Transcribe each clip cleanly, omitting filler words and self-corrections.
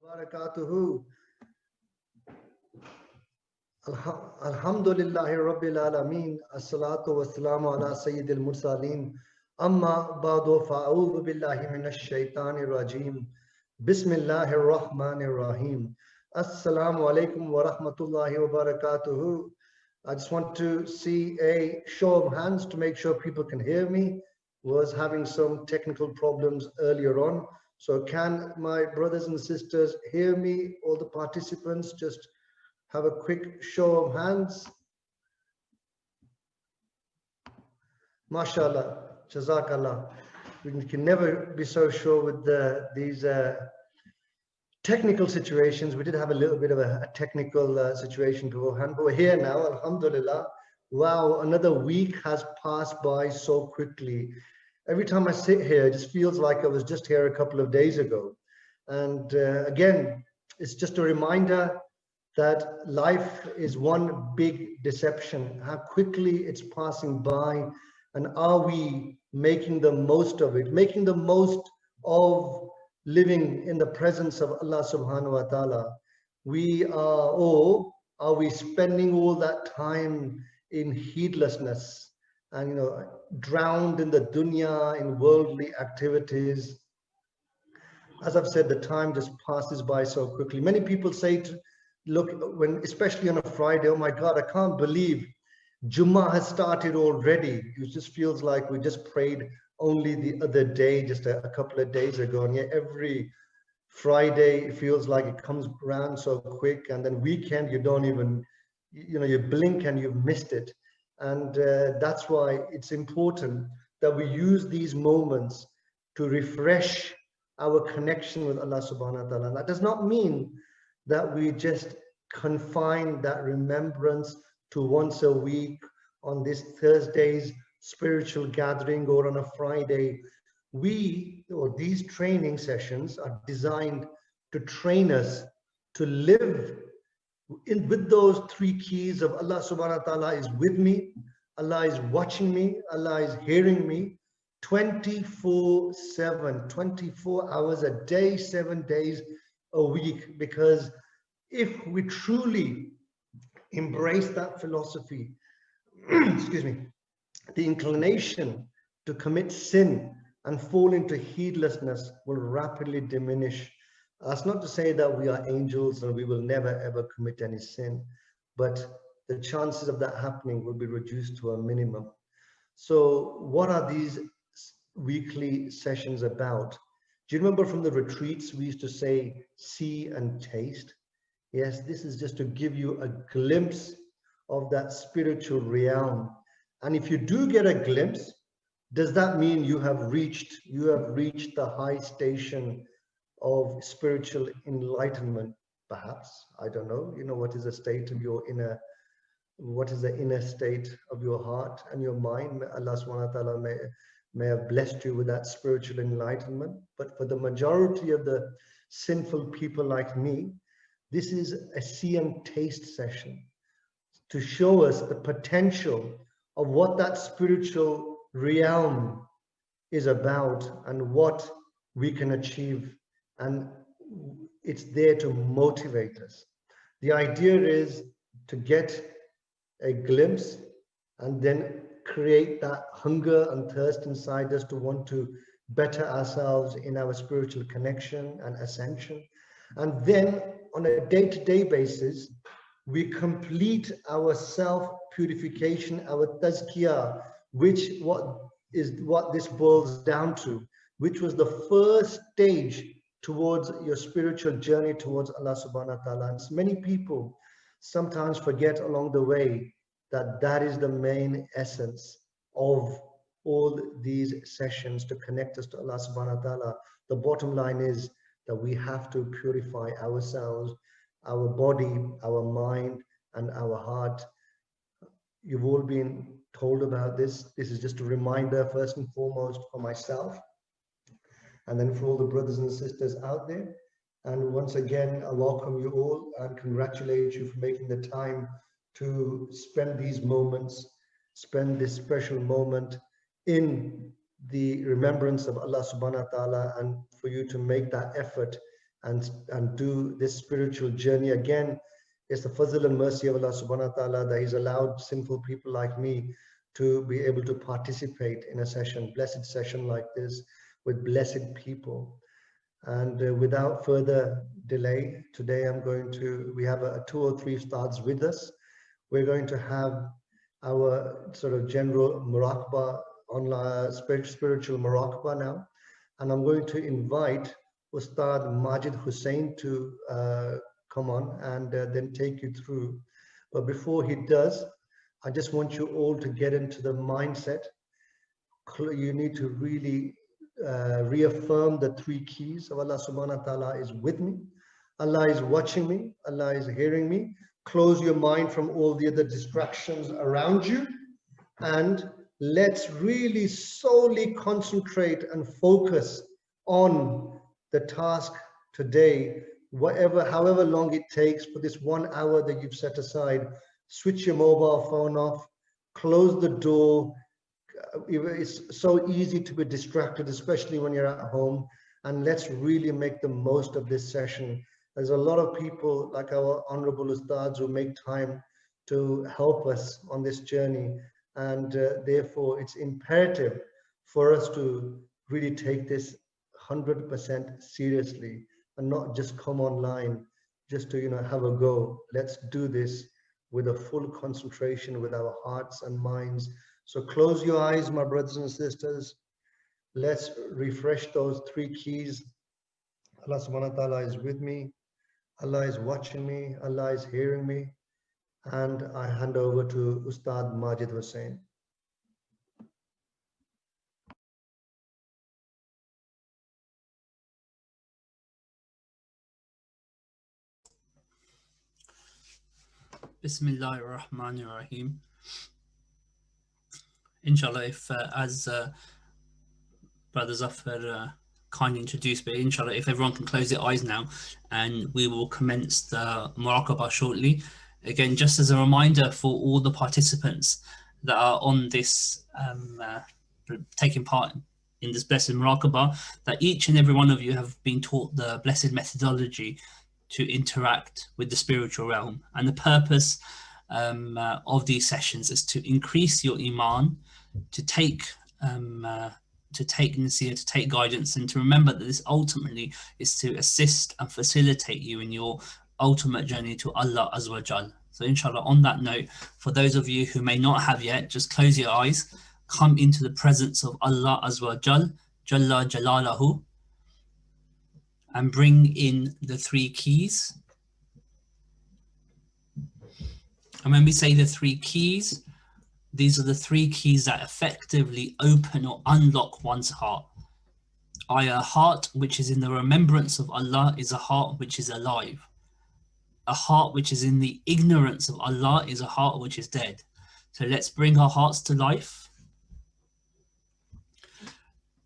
Barakatuhu. Alhamdulillahi Rabbil Alameen. As-salatu was-salamu ala Sayyidil Mursaleen. Amma ba'du fa'udhu billahi minash shaitanir rajim. Bismillahir Rahmanir Rahim. Assalamu alaikum wa rahmatullahi wa barakatuhu. I just want to see a show of hands to make sure people can hear me. Was having some technical problems earlier on. So can my brothers and sisters hear me? All the participants, just have a quick show of hands. MashaAllah, Jazakallah. We can never be so sure with these technical situations. We did have a little bit of a technical situation beforehand, but we're here now, Alhamdulillah. Wow, another week has passed by so quickly. Every time I sit here, it just feels like I was just here a couple of days ago. And again, it's just a reminder that life is one big deception, how quickly it's passing by, and are we making the most of it, making the most of living in the presence of Allah subhanahu wa ta'ala. Or are we spending all that time in heedlessness and drowned in the dunya, in worldly activities? As I've said, the time just passes by so quickly. Many people say, look, especially on a Friday, oh my God, I can't believe Jummah has started already. It just feels like we just prayed only the other day, just a couple of days ago. And yet every Friday, it feels like it comes around so quick. And then weekend, you don't even, you blink and you've missed it. And that's why it's important that we use these moments to refresh our connection with Allah subhanahu wa ta'ala. And that does not mean that we just confine that remembrance to once a week on this Thursday's spiritual gathering or on a Friday. These training sessions are designed to train us to live with those three keys of Allah subhanahu wa ta'ala is with me, Allah is watching me, Allah is hearing me 24/7, 24 hours a day, 7 days a week. Because if we truly embrace that philosophy, excuse me, the inclination to commit sin and fall into heedlessness will rapidly diminish. That's not to say that we are angels and we will never ever commit any sin, but the chances of that happening will be reduced to a minimum. So what are these weekly sessions about? Do you remember from the retreats we used to say, see and taste? Yes, this is just to give you a glimpse of that spiritual realm. And if you do get a glimpse, does that mean you have reached the high station of spiritual enlightenment? Perhaps, I don't know. What is the state of your what is the inner state of your heart and your mind? May Allah subhanahu wa ta'ala may have blessed you with that spiritual enlightenment. But for the majority of the sinful people like me, this is a see and taste session to show us the potential of what that spiritual realm is about and what we can achieve. And it's there to motivate us. The idea is to get a glimpse and then create that hunger and thirst inside us to want to better ourselves in our spiritual connection and ascension. And then on a day-to-day basis, we complete our self-purification, our tazkiyah, what this boils down to, which was the first stage towards your spiritual journey towards Allah subhanahu wa ta'ala. And many people sometimes forget along the way that that is the main essence of all these sessions to connect us to Allah subhanahu wa ta'ala. The bottom line is that we have to purify ourselves, our body, our mind, and our heart. You've all been told about this. This is just a reminder, first and foremost, for myself, and then for all the brothers and sisters out there. And once again, I welcome you all and congratulate you for making the time to spend these moments, spend this special moment in the remembrance of Allah subhanahu wa ta'ala, and for you to make that effort and do this spiritual journey. Again, it's the fazl and mercy of Allah subhanahu wa ta'ala that He's allowed sinful people like me to be able to participate in a session, blessed session like this, with blessed people. And without further delay, today we have 2 or 3 ustads with us. We're going to have our sort of general MURAQBA, online spiritual MURAQBA now. And I'm going to invite Ustad Majid Hussain to come on and then take you through. But before he does, I just want you all to get into the mindset. You need to really reaffirm the 3 keys of Allah subhanahu wa ta'ala is with me. Allah is watching me. Allah is hearing me. Close your mind from all the other distractions around you. And let's really solely concentrate and focus on the task today, however long it takes for this 1 hour that you've set aside. Switch your mobile phone off, close the door. It's so easy to be distracted, especially when you're at home. And let's really make the most of this session. There's a lot of people like our honorable ustads who make time to help us on this journey. And therefore, it's imperative for us to really take this 100% seriously and not just come online just to have a go. Let's do this with a full concentration with our hearts and minds. So close your eyes, my brothers and sisters. Let's refresh those 3 keys. Allah subhanahu wa ta'ala is with me. Allah is watching me. Allah is hearing me. And I hand over to Ustad Majid Hussain. Bismillahir Rahmanir Rahim. Inshallah, if as Brother Zafar kindly introduced, but inshallah, if everyone can close their eyes now, and we will commence the MURAQBA shortly. Again, just as a reminder for all the participants that are on this, taking part in this blessed MURAQBA, that each and every one of you have been taught the blessed methodology to interact with the spiritual realm. And the purpose of these sessions is to increase your iman, to take nasiyah, to take guidance, and to remember that this ultimately is to assist and facilitate you in your ultimate journey to Allah Azza wa Jal. So inshallah, on that note, for those of you who may not have yet, just close your eyes, come into the presence of Allah Azza wa Jal, Jalla Jalalahu, and bring in the 3 keys. And when we say the 3 keys, these are the 3 keys that effectively open or unlock one's heart. A heart which is in the remembrance of Allah is a heart which is alive. A heart which is in the ignorance of Allah is a heart which is dead. So let's bring our hearts to life.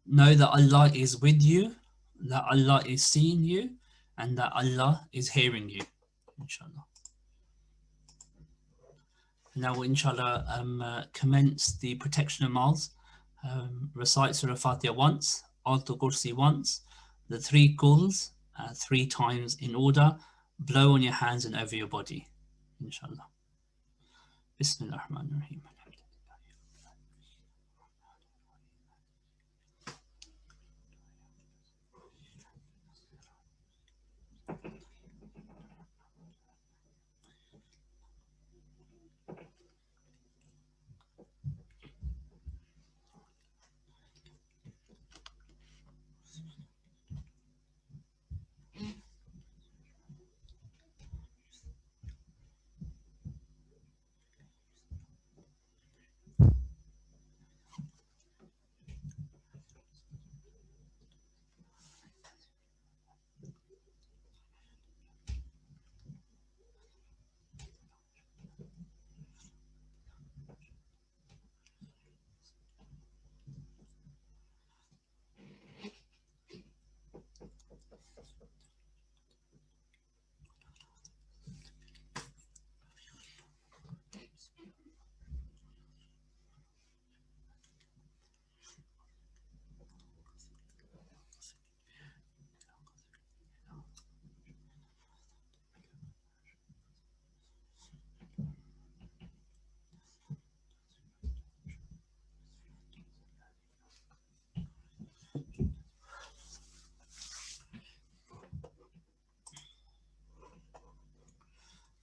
Know that Allah is with you, that Allah is seeing you, and that Allah is hearing you, inshallah. Now we'll, inshallah, commence the protection of mouths. Recite Surah Fatiha once, Ayatul Kursi once, the 3 Quls 3 times in order. Blow on your hands and over your body, inshallah. Bismillah ar-Rahman ar-Rahim.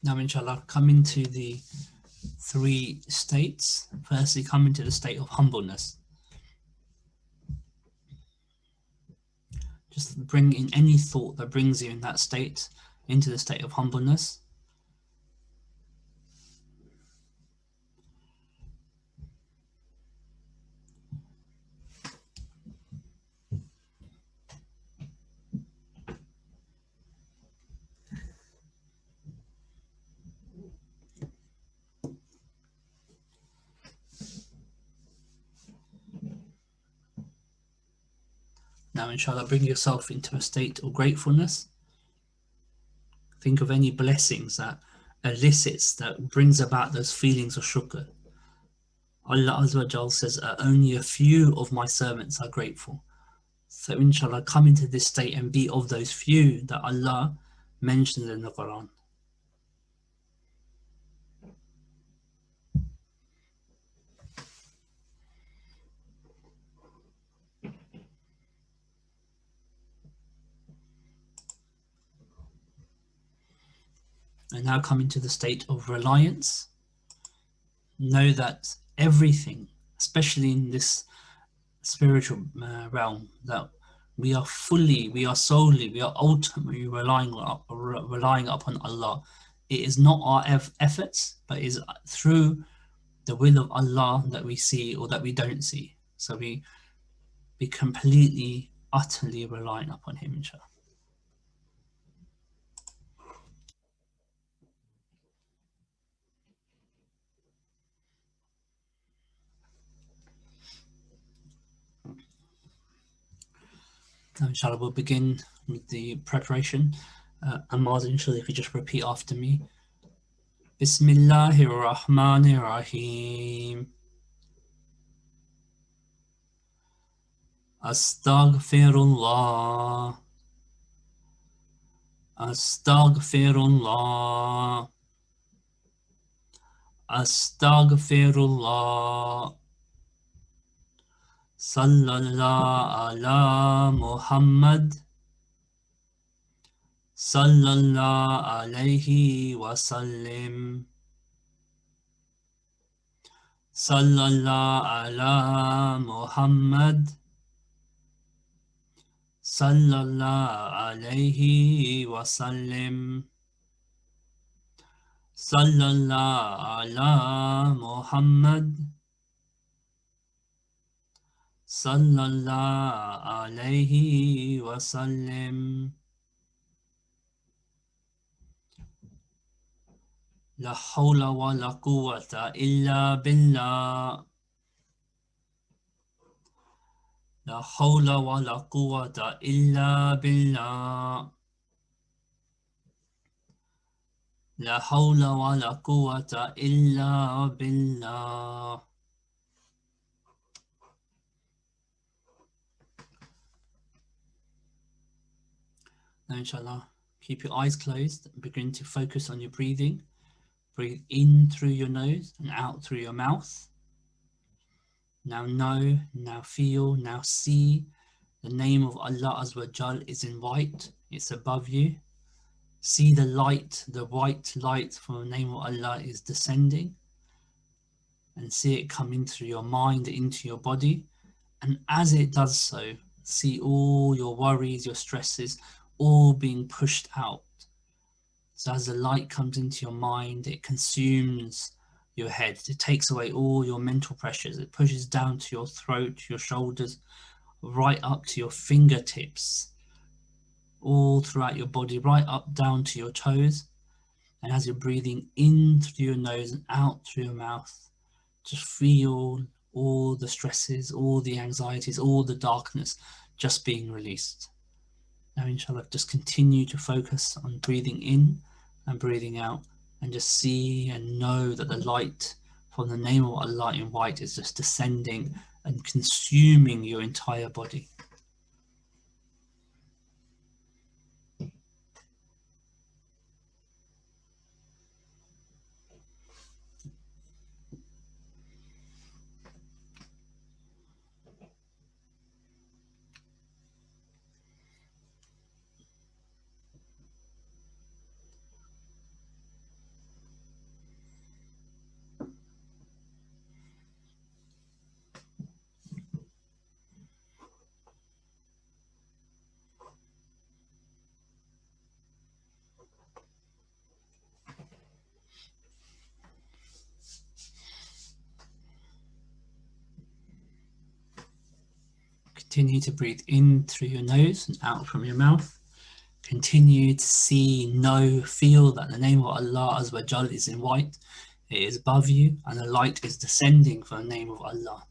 Now, inshallah, come into the 3 states. Firstly, come into the state of humbleness. Just bring in any thought that brings you in that state into the state of humbleness. Now, inshallah, bring yourself into a state of gratefulness. Think of any blessings that elicits, that brings about those feelings of shukr. Allah Azza wa Jal says, only a few of my servants are grateful. So inshallah, come into this state and be of those few that Allah mentions in the Quran. And now come into the state of reliance. Know that everything, especially in this spiritual realm, that we are solely, we are ultimately relying upon Allah. It is not our efforts, but is through the will of Allah that we see or that we don't see. So we be completely, utterly reliant upon Him, inshallah. Now, inshallah, we'll begin with the preparation. Ammar, inshallah, if you just repeat after me. Bismillahir Rahmanir Rahim. Astaghfirullah. Astaghfirullah. Astaghfirullah. Sallallahu ala Muhammad. Sallallahu alayhi wa sallim. Sallallahu ala Muhammad. Sallallahu alayhi wa sallim. Sallallahu ala Muhammad. Sallallahu alayhi wa sallim. La hawla wa la quwwata illa billah. La hawla wa la quwwata illa billah. La hawla wa la quwwata illa billah. Now, inshallah, keep your eyes closed and begin to focus on your breathing. Breathe in through your nose and out through your mouth. Now know, now feel, now see the name of Allah Azza wa Jal is in white. It's above you. See the light, the white light from the name of Allah is descending. And see it come through your mind, into your body. And as it does so, see all your worries, your stresses, all being pushed out. So as the light comes into your mind, it consumes your head. It takes away all your mental pressures. It pushes down to your throat, your shoulders, right up to your fingertips, all throughout your body, right up down to your toes. And as you're breathing in through your nose and out through your mouth, just feel all the stresses, all the anxieties, all the darkness just being released. Now, inshallah, just continue to focus on breathing in and breathing out, and just see and know that the light from the name of Allah in white is just descending and consuming your entire body. Continue to breathe in through your nose and out from your mouth. Continue to see, know, feel that the name of Allah Azza wa Jal is in white. It is above you and the light is descending from the name of Allah.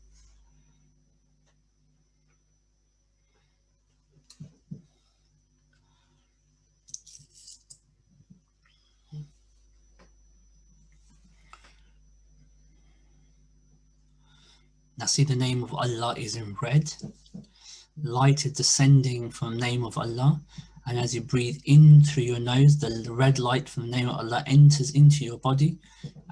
Now see the name of Allah is in red. Light is descending from the name of Allah, and as you breathe in through your nose, the red light from the name of Allah enters into your body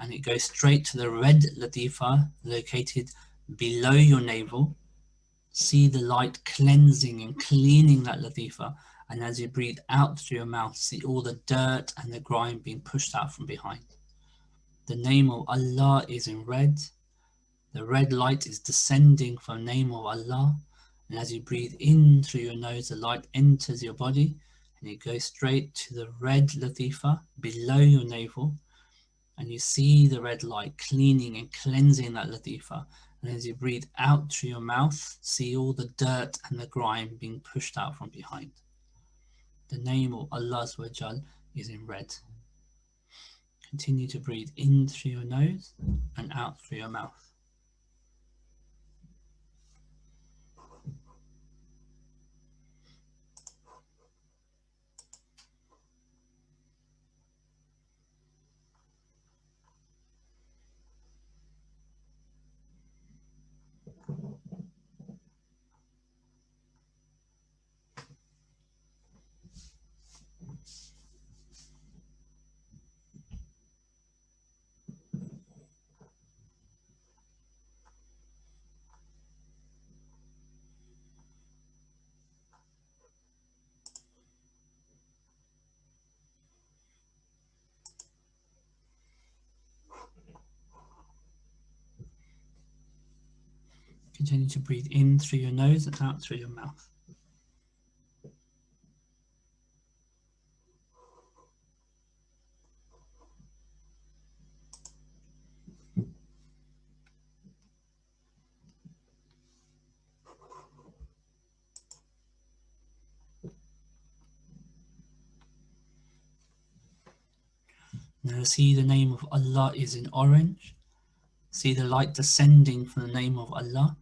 and it goes straight to the red latifa located below your navel. See the light cleansing and cleaning that latifa, and as you breathe out through your mouth, see all the dirt and the grime being pushed out from behind. The name of Allah is in red. The red light is descending from the name of Allah, and as you breathe in through your nose, the light enters your body and it goes straight to the red latifa below your navel, and you see the red light cleaning and cleansing that latifa, and as you breathe out through your mouth, see all the dirt and the grime being pushed out from behind. The name of Allah Azza wa Jal is in red. Continue to breathe in through your nose and out through your mouth. Continue to breathe in through your nose and out through your mouth. Now see the name of Allah is in orange. See the light descending from the name of Allah,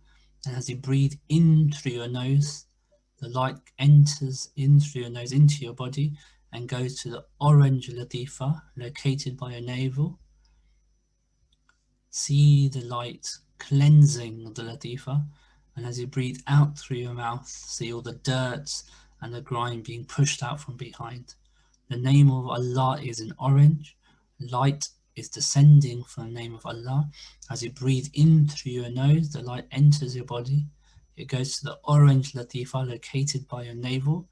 and as you breathe in through your nose, the light enters in through your nose into your body and goes to the orange latifa located by your navel. See the light cleansing the latifa, and as you breathe out through your mouth, see all the dirt and the grime being pushed out from behind. The name of Allah is in orange. Light is descending from the name of Allah. As you breathe in through your nose, the light enters your body. It goes to the orange latifa located by your navel,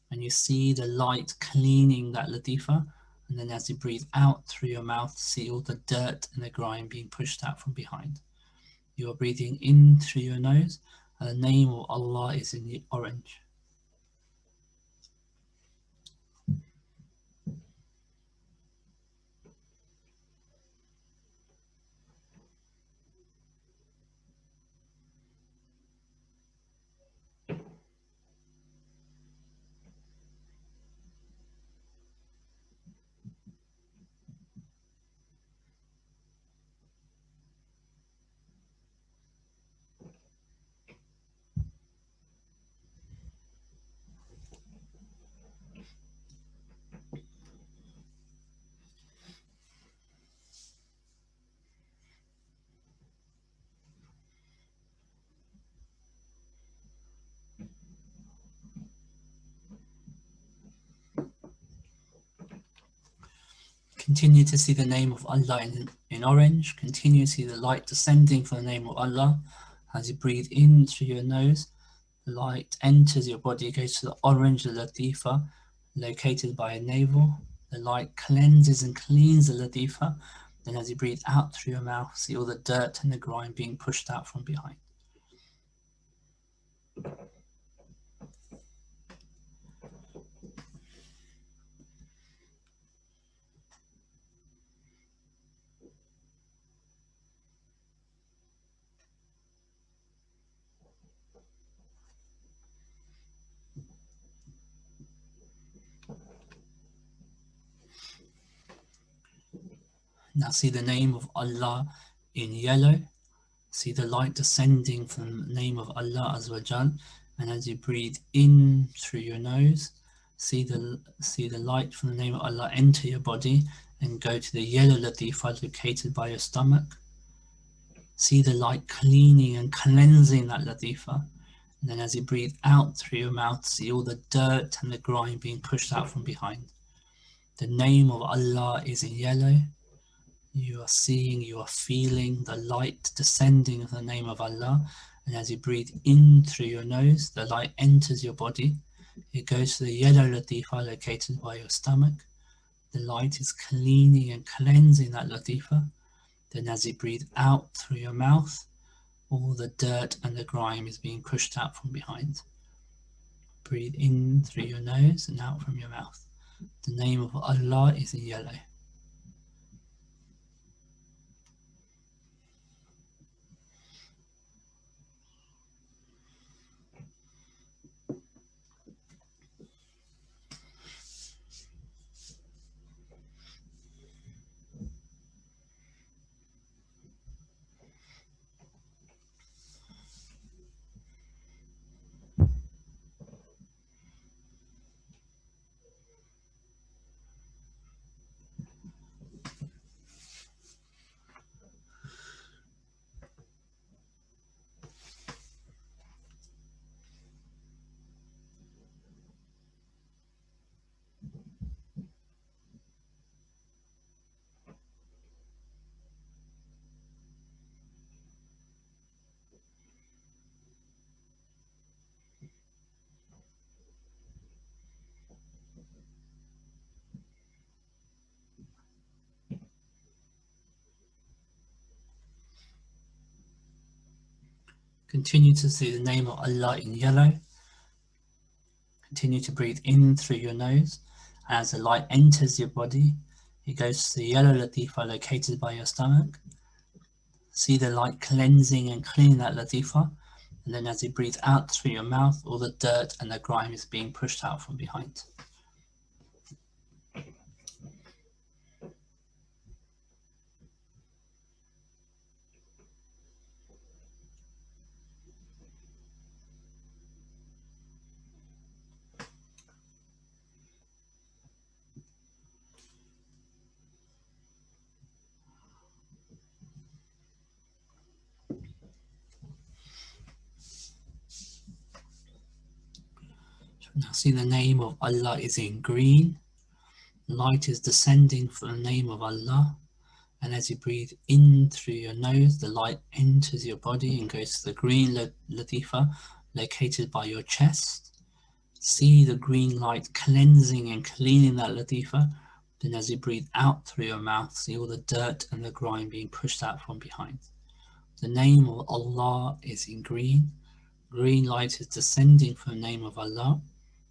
and you see the light cleaning that latifa. And then as you breathe out through your mouth, see all the dirt and the grime being pushed out from behind. You are breathing in through your nose, and the name of Allah is in the orange. Continue to see the name of Allah in orange. Continue to see the light descending from the name of Allah. As you breathe in through your nose, the light enters your body, goes to the orange latifa located by your navel. The light cleanses and cleans the latifa. Then as you breathe out through your mouth, see all the dirt and the grime being pushed out from behind. Now see the name of Allah in yellow. See the light descending from the name of Allah Azza wa Jal, and as you breathe in through your nose, see the light from the name of Allah enter your body and go to the yellow latifa located by your stomach. See the light cleaning and cleansing that latifa, and then as you breathe out through your mouth, see all the dirt and the grime being pushed out from behind. The name of Allah is in yellow. You are seeing, you are feeling the light descending of the name of Allah, and as you breathe in through your nose, the light enters your body. It goes to the yellow latifa located by your stomach. The light is cleaning and cleansing that latifa. Then as you breathe out through your mouth, all the dirt and the grime is being pushed out from behind. Breathe in through your nose and out from your mouth. The name of Allah is in yellow. Continue to see the name of Allah in yellow. Continue to breathe in through your nose. As the light enters your body, it goes to the yellow latifa located by your stomach. See the light cleansing and cleaning that latifa. And then as you breathe out through your mouth, all the dirt and the grime is being pushed out from behind. Now see the name of Allah is in green. Light is descending from the name of Allah. And as you breathe in through your nose, the light enters your body and goes to the green latifa located by your chest. See the green light cleansing and cleaning that latifa. Then as you breathe out through your mouth, see all the dirt and the grime being pushed out from behind. The name of Allah is in green. Green light is descending from the name of Allah.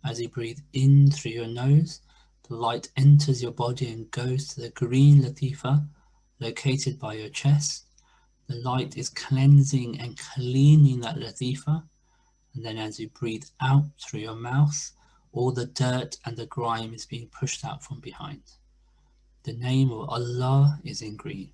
As you breathe in through your nose, the light enters your body and goes to the green latifa located by your chest. The light is cleansing and cleaning that latifa. And then as you breathe out through your mouth, all the dirt and the grime is being pushed out from behind. The name of Allah is in green.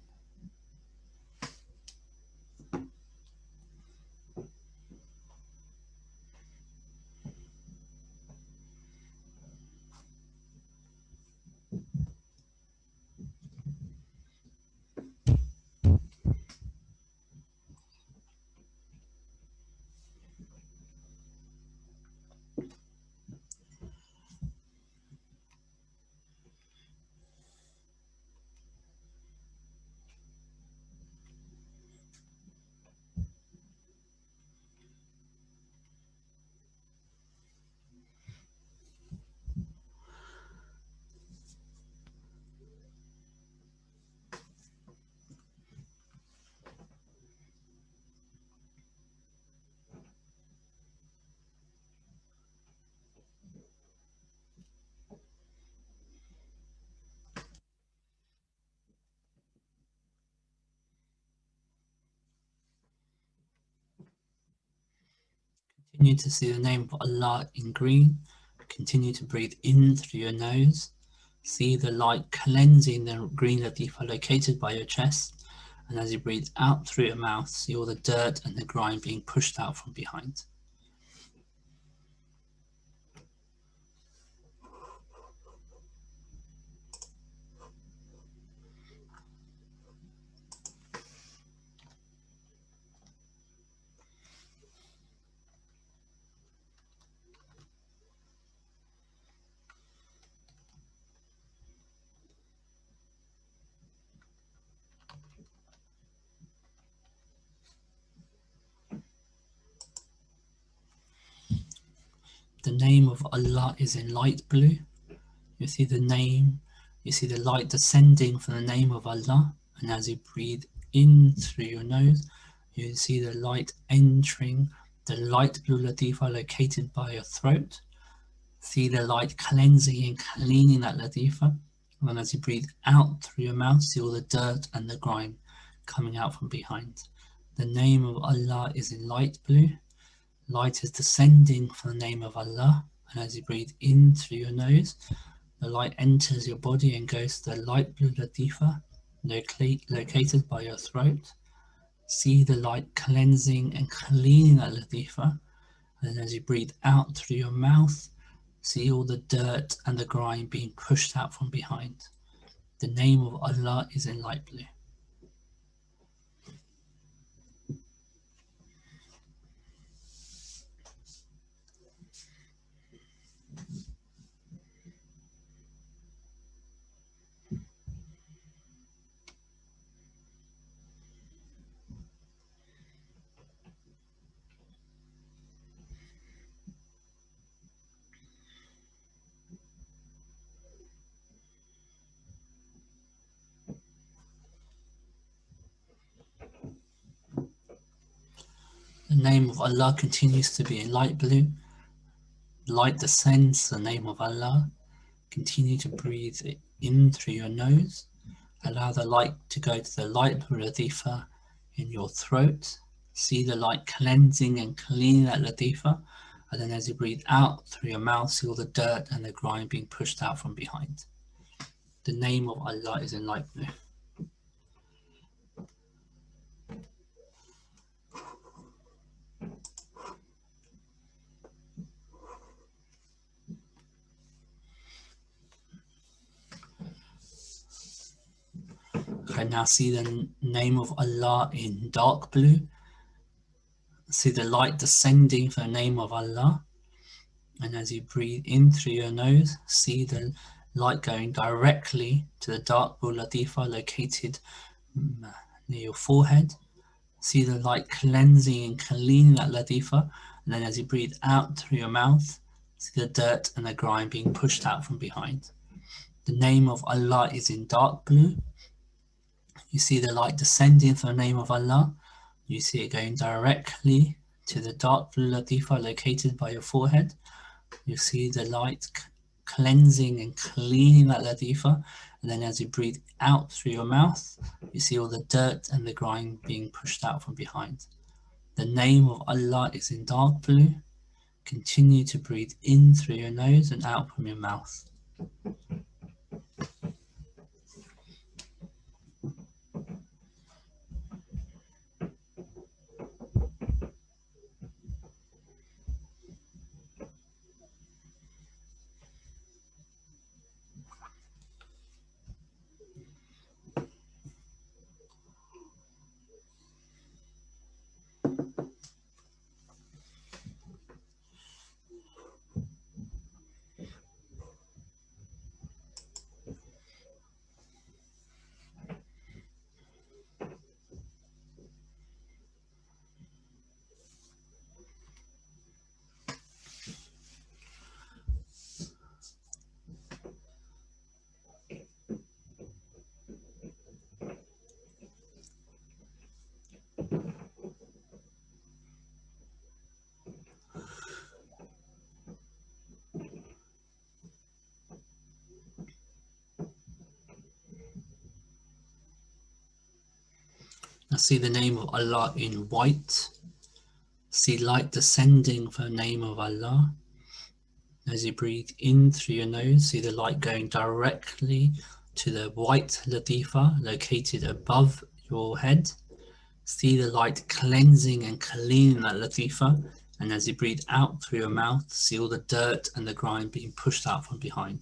Continue to see the name of Allah in green. Continue to breathe in through your nose. See the light cleansing the green latifa located by your chest. And as you breathe out through your mouth, see all the dirt and the grime being pushed out from behind. The name of Allah is in light blue. You see the name, you see the light descending from the name of Allah, and as you breathe in through your nose, you see the light entering the light blue latifa located by your throat. See the light cleansing and cleaning that latifa, and as you breathe out through your mouth, see all the dirt and the grime coming out from behind. The name of Allah is in light blue. Light is descending from the name of Allah, and as you breathe in through your nose, the light enters your body and goes to the light blue latifa located by your throat. See the light cleansing and cleaning that latifa, and as you breathe out through your mouth, see all the dirt and the grime being pushed out from behind. The name of Allah is in light blue. The name of Allah continues to be in light blue. Light descends to the name of Allah. Continue to breathe in through your nose. Allow the light to go to the light blue latifa in your throat. See the light cleansing and cleaning that latifa. And then as you breathe out through your mouth, see all the dirt and the grime being pushed out from behind. The name of Allah is in light blue. Okay, now see the name of Allah in dark blue. See the light descending from the name of Allah. And as you breathe in through your nose, see the light going directly to the dark blue latifa located near your forehead. See the light cleansing and cleaning that latifa. And then as you breathe out through your mouth, see the dirt and the grime being pushed out from behind. The name of Allah is in dark blue. You see the light descending from the name of Allah. You see it going directly to the dark blue latifa located by your forehead. You see the light cleansing and cleaning that latifa. And then as you breathe out through your mouth, you see all the dirt and the grime being pushed out from behind. The name of Allah is in dark blue. Continue to breathe in through your nose and out from your mouth. Now see the name of Allah in white. See light descending from the name of Allah. As you breathe in through your nose, see the light going directly to the white latifa located above your head. See the light cleansing and cleaning that latifa. And as you breathe out through your mouth, see all the dirt and the grime being pushed out from behind.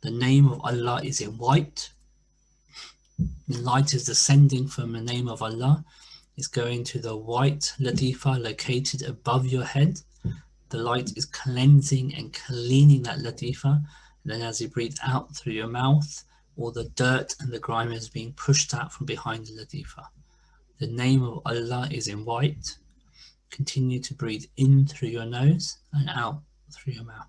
The name of Allah is in white. The light is descending from the name of Allah. It's going to the white latifa located above your head. The light is cleansing and cleaning that latifa. And then as you breathe out through your mouth, all the dirt and the grime is being pushed out from behind the latifa. The name of Allah is in white. Continue to breathe in through your nose and out through your mouth.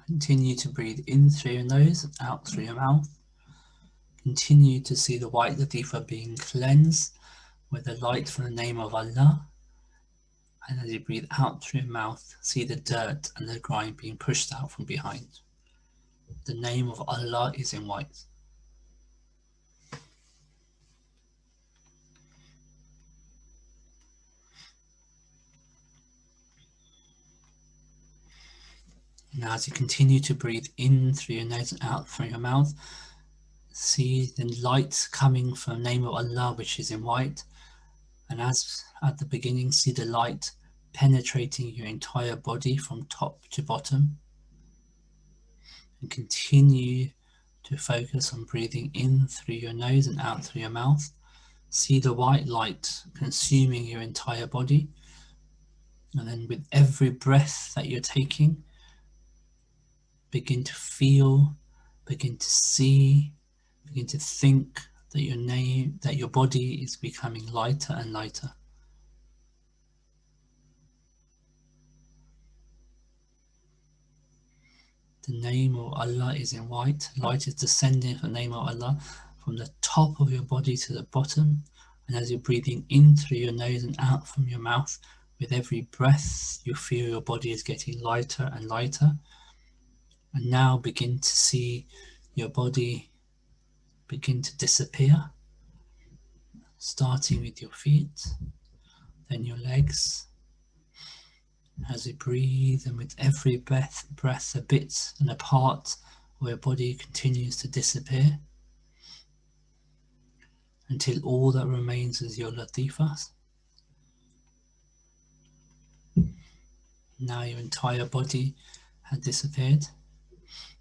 Continue to breathe in through your nose and out through your mouth. Continue to see the white latifa being cleansed with the light from the name of Allah. And as you breathe out through your mouth, see the dirt and the grime being pushed out from behind. The name of Allah is in white. Now as you continue to breathe in through your nose and out through your mouth, see the light coming from the name of Allah, which is in white. And as at the beginning, see the light penetrating your entire body from top to bottom. And continue to focus on breathing in through your nose and out through your mouth. See the white light consuming your entire body. And then with every breath that you're taking, begin to feel, begin to see, begin to think that your body is becoming lighter and lighter. The name of Allah is in white. Light is descending from the name of Allah from the top of your body to the bottom. And as you're breathing in through your nose and out from your mouth, with every breath, you feel your body is getting lighter and lighter. And now begin to see your body begin to disappear, starting with your feet, then your legs. As you breathe, and with every breath a bit and a part of your body continues to disappear until all that remains is your latifas. Now your entire body had disappeared.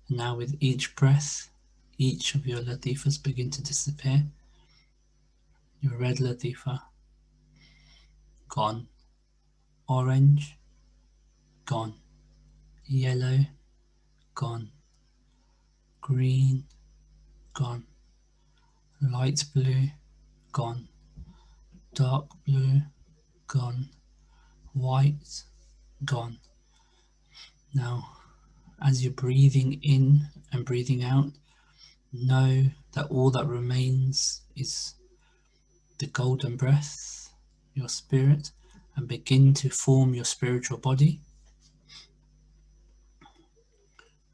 And now with each breath, each of your latifas begin to disappear. Your red latifa, gone. Orange, gone. Yellow, gone. Green, gone. Light blue, gone. Dark blue, gone. White, gone. Now, as you're breathing in and breathing out, know that all that remains is the golden breath, your spirit, and begin to form your spiritual body.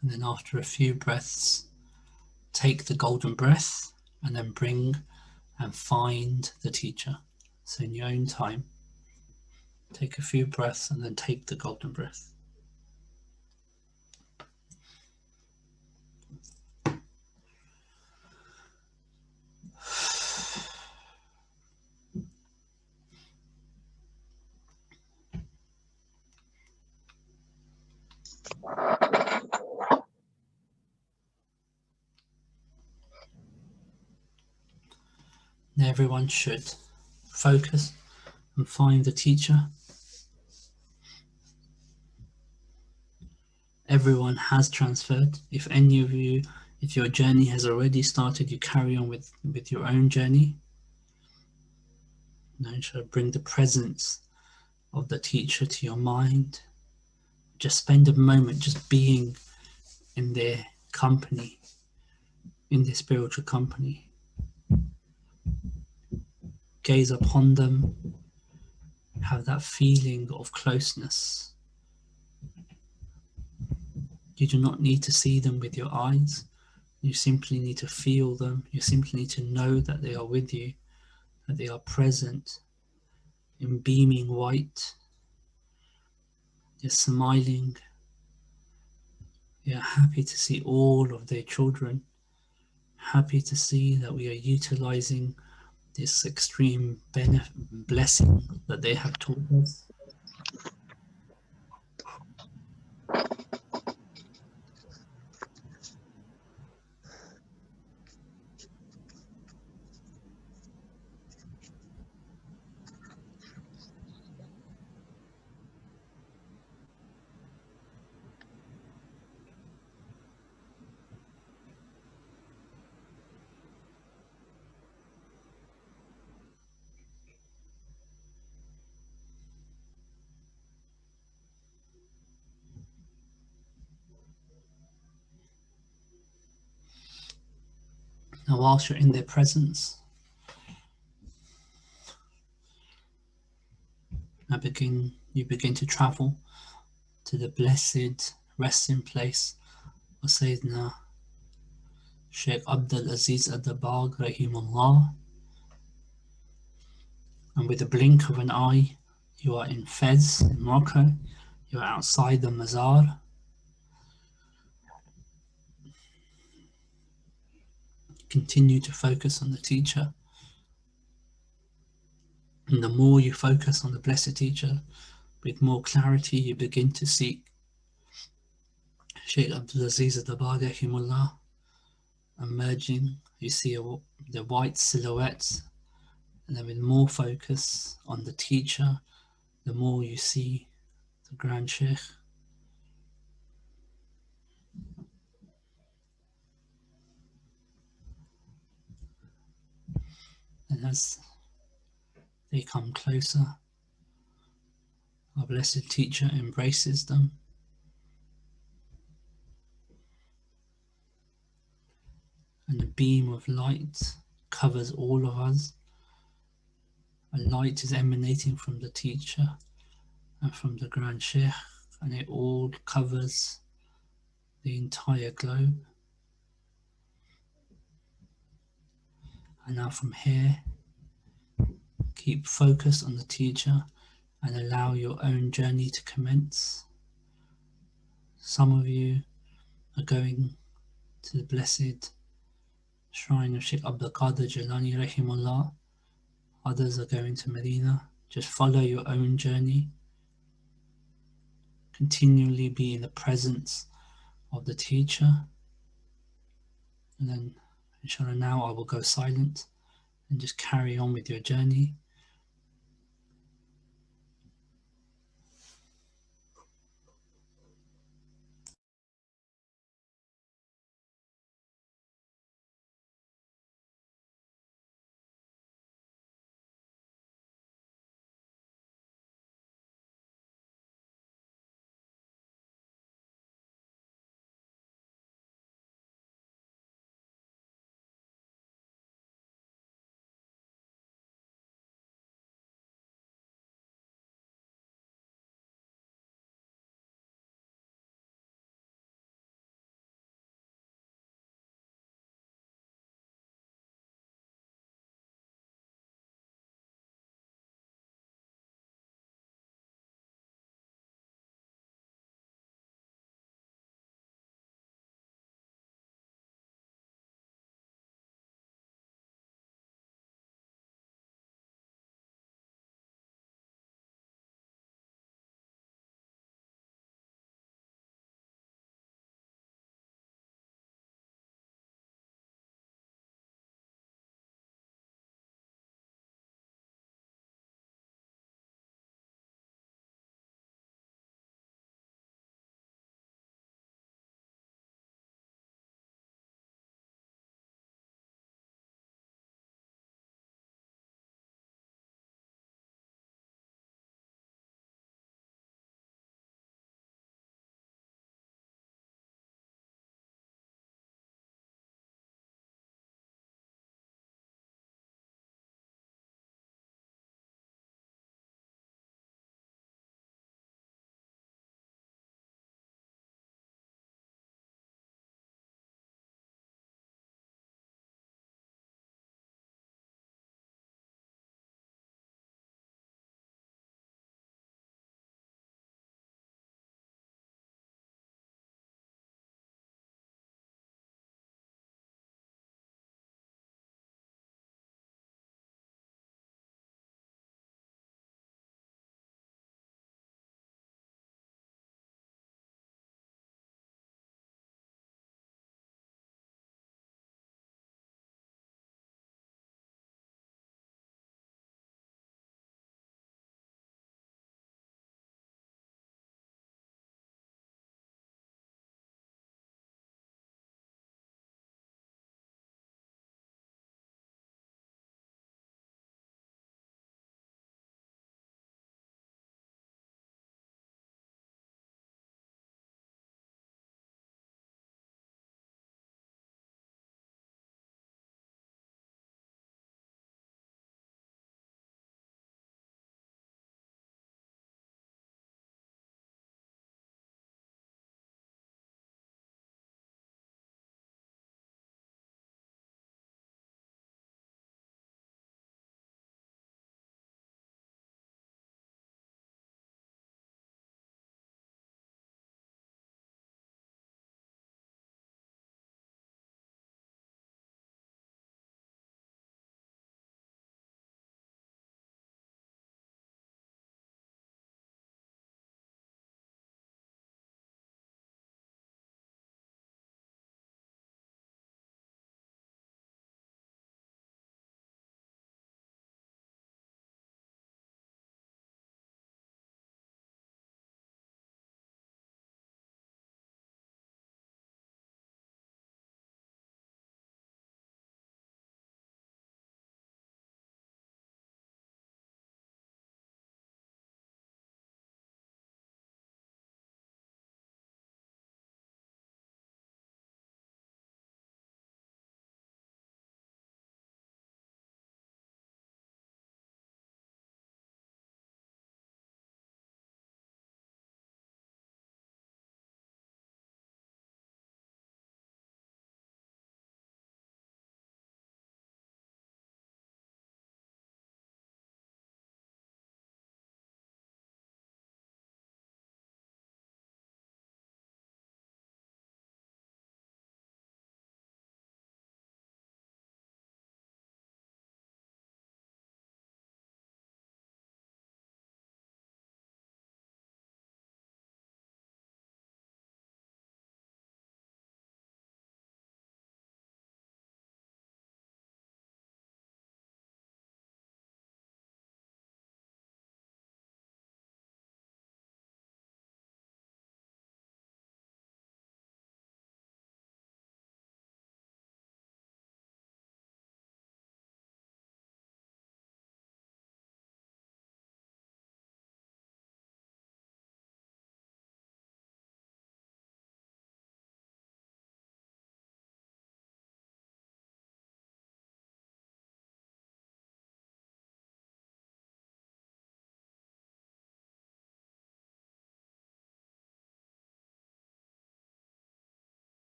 And then after a few breaths, take the golden breath and then bring and find the teacher. So in your own time, take a few breaths and then take the golden breath. Now everyone should focus and find the teacher. Every everyone has transferred. If any of you, if your journey has already started, you carry on with your own journey. Now, inshallah, bring the presence of the teacher to your mind. Just spend a moment just being in their company, in their spiritual company. Gaze upon them, have that feeling of closeness. You do not need to see them with your eyes. You simply need to feel them. You simply need to know that they are with you, that they are present in beaming white. They're smiling. They are happy to see all of their children, happy to see that we are utilizing this extreme blessing that they have taught us. Now, whilst you're in their presence, you begin to travel to the blessed resting place of Sayyidina Sheikh Abdul Aziz Ad-Dabagh Rahimullah. And with a blink of an eye, you are in Fez, in Morocco. You are outside the Mazar. Continue to focus on the teacher. And the more you focus on the blessed teacher, with more clarity you begin to seek Sheikh Abdul Aziz Ad-Dabagh Rahimullah emerging. You see the white silhouettes, and then with more focus on the teacher, the more you see the Grand Sheikh. And as they come closer, our blessed teacher embraces them. And a beam of light covers all of us. A light is emanating from the teacher and from the Grand Sheikh, and it all covers the entire globe. And now from here, keep focused on the teacher and allow your own journey to commence. Some of you are going to the blessed shrine of Sheikh Abdul Qadir Jilani Rahimullah. Others are going to Medina. Just follow your own journey. Continually be in the presence of the teacher. And then, inshallah, now I will go silent and just carry on with your journey.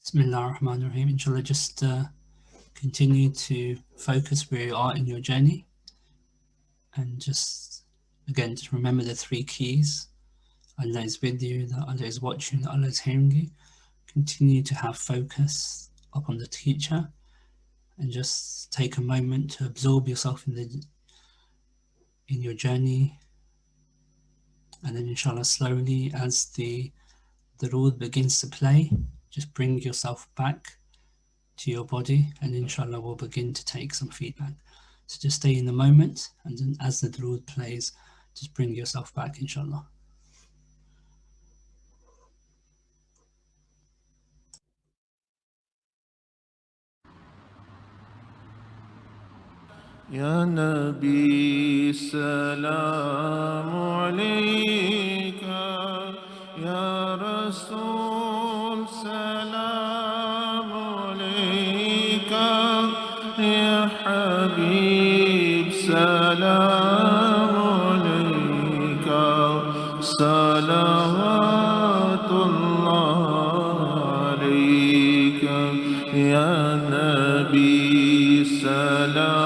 Bismillah ar-Rahman ar-Rahim. Inshallah, just continue to focus where you are in your journey, and just again, just remember the three keys. Allah is with you, that Allah is watching, that Allah is hearing you. Continue to have focus upon the teacher, and just take a moment to absorb yourself in your journey. And then inshallah, slowly as the Durood begins to play, just bring yourself back to your body, and inshallah we'll begin to take some feedback. So just stay in the moment, and then as the Durood plays, just bring yourself back, inshallah. Ya Nabi salam alayka, Ya Rasul salam alayka, Ya Habib salam alayka, salawatullah alayka, Ya Nabi salam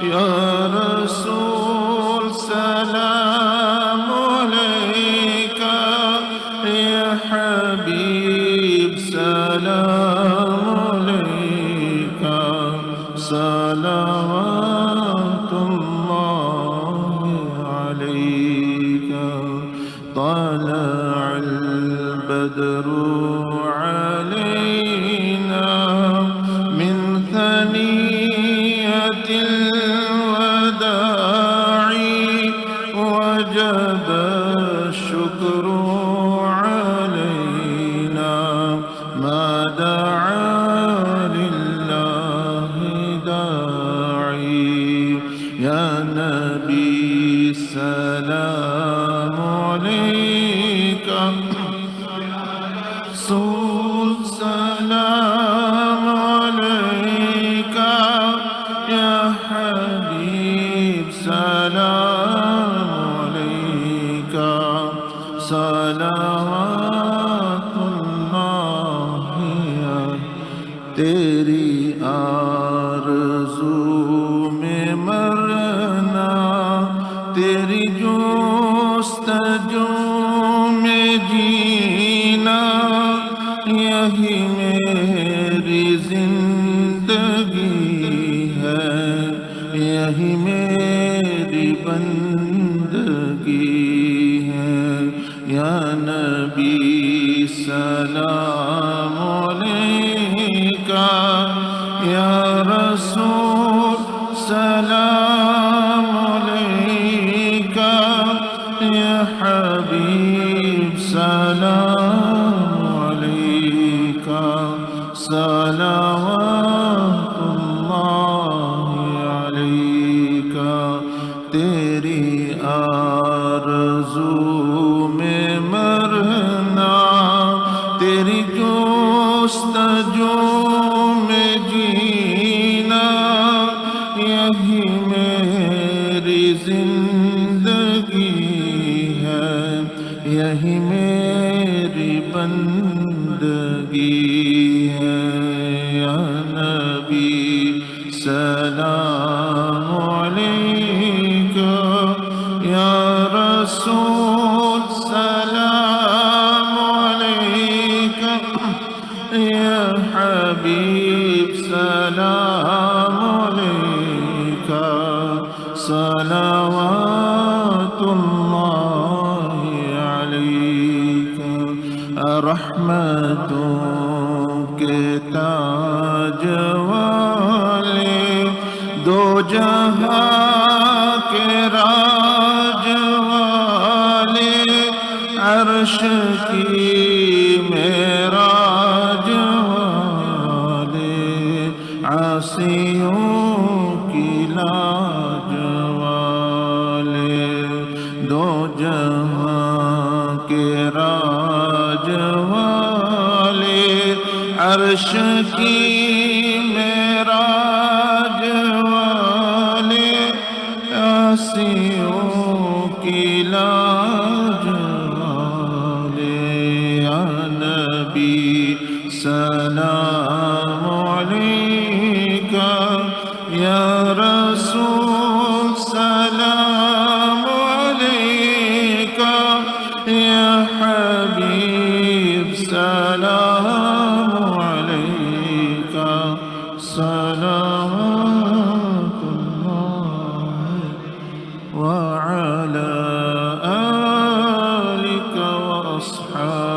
Ya Rasul salam alayka, Ya Habib salam alayka, salawatullah alayka. Tala' al-badru alayna min thaniyatil وجب الشكر علينا ما دعا لله داعي يا نبي سلام عليك رسول سلام عليك يا حبيب سلام صلواتullah تیری آرزو میں مرنا تیری جستجو میں جینا یہی میری زندگی ہے یہی میری بندگی یا نبی سلام علیکہ یا رسول سلام علیکہ یا حبیب سلام علیکہ صلوات اللہ علیکہ تیری آرزو تیری جستجو میں جینا یہی میری زندگی ہے یہی میری بندگی ہے یا نبی سلام علیکہ یا رسول سلام یا حبیب سلام علیکہ صلوات اللہ علیکہ رحمتوں کے تاج والے دو جہاں کے راج والے عرش کی معراج والے عاصیوں کی لاج والے دو جہاں کے راج والے عرش کی معراج والے عاصیوں کی لاج والے وعلى آلك وأصحابك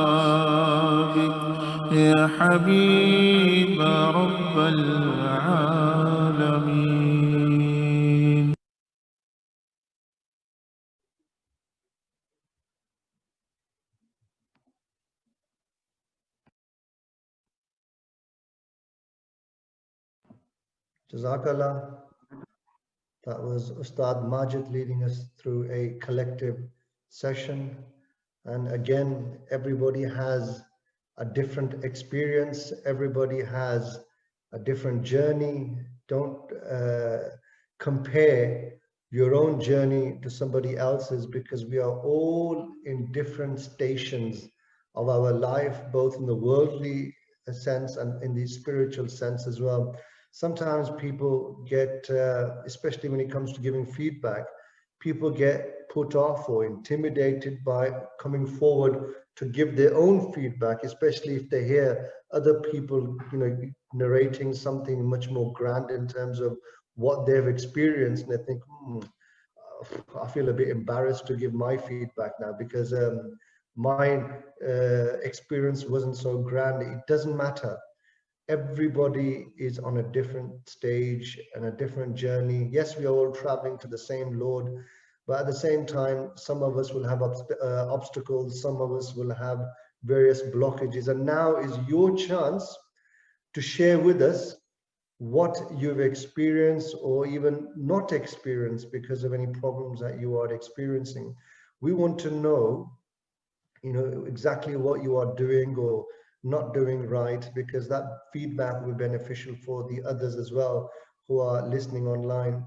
يا حبيب رب العالمين. Jazakallah. That was Ustad Majid leading us through a collective session. And again, everybody has a different experience. Everybody has a different journey. Don't compare your own journey to somebody else's, because we are all in different stations of our life, both in the worldly sense and in the spiritual sense as well. Sometimes people get, especially when it comes to giving feedback, people get put off or intimidated by coming forward to give their own feedback, especially if they hear other people, narrating something much more grand in terms of what they've experienced, and they think, I feel a bit embarrassed to give my feedback now because my experience wasn't so grand. It doesn't matter. Everybody is on a different stage and a different journey. Yes, we are all traveling to the same Lord, but at the same time, some of us will have obstacles, some of us will have various blockages, and now is your chance to share with us what you've experienced or even not experienced because of any problems that you are experiencing. We want to know, exactly what you are doing or not doing right, because that feedback will be beneficial for the others as well who are listening online.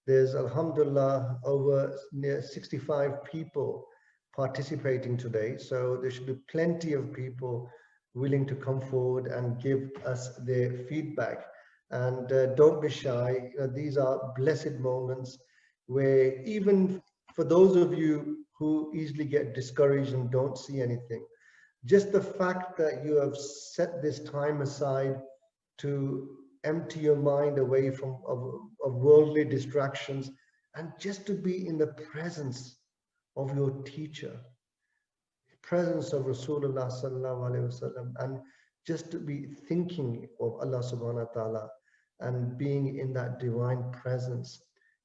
There's, alhamdulillah, over near 65 people participating today, so there should be plenty of people willing to come forward and give us their feedback. And don't be shy. These are blessed moments where, even for those of you who easily get discouraged and don't see anything, just the fact that you have set this time aside to empty your mind away from of worldly distractions and just to be in the presence of your teacher, presence of Rasulullah sallallahu alaihi wasallam, and just to be thinking of Allah subhanahu wa ta'ala and being in that divine presence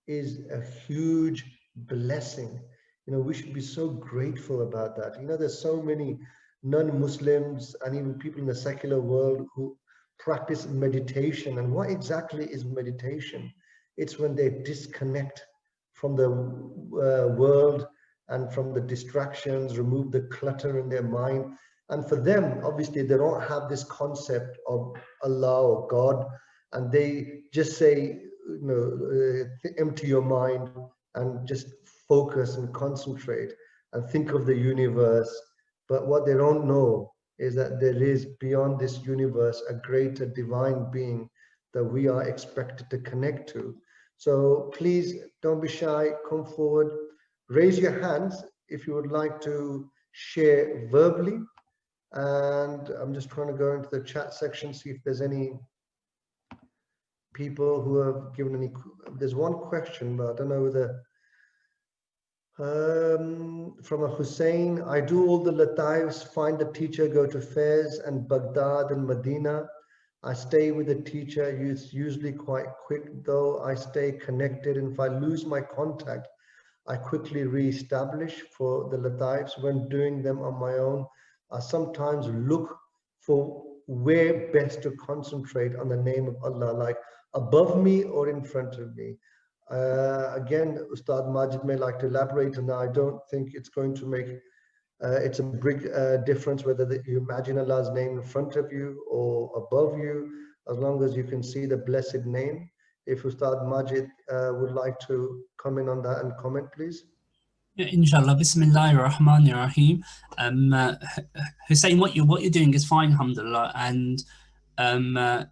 is a huge blessing. We should be so grateful about that. There's so many non-Muslims and even people in the secular world who practice meditation. And what exactly is meditation? It's when they disconnect from the world and from the distractions, remove the clutter in their mind. And for them, obviously, they don't have this concept of Allah or God, and they just say, empty your mind and just focus and concentrate and think of the universe. But what they don't know is that there is, beyond this universe, a greater divine being that we are expected to connect to. So please don't be shy, come forward, raise your hands if you would like to share verbally. And I'm just trying to go into the chat section, see if there's any people who have given any. There's one question, but I don't know whether from a Hussein. I do all the lataifs, find the teacher, go to fairs and Baghdad and Medina. I stay with the teacher. It's usually quite quick, though I stay connected, and if I lose my contact, I quickly re-establish. For the lataifs, when doing them on my own, I sometimes look for where best to concentrate on the name of Allah, like above me or in front of me. Again, Ustad Majid may like to elaborate, and I don't think it's going to make it's a big difference whether you imagine Allah's name in front of you or above you, as long as you can see the blessed name. If Ustad Majid would like to comment on that and comment, please. Yeah, inshallah. Bismillahir Rahmanir Rahim. Hussein, what you're doing is fine, alhamdulillah, and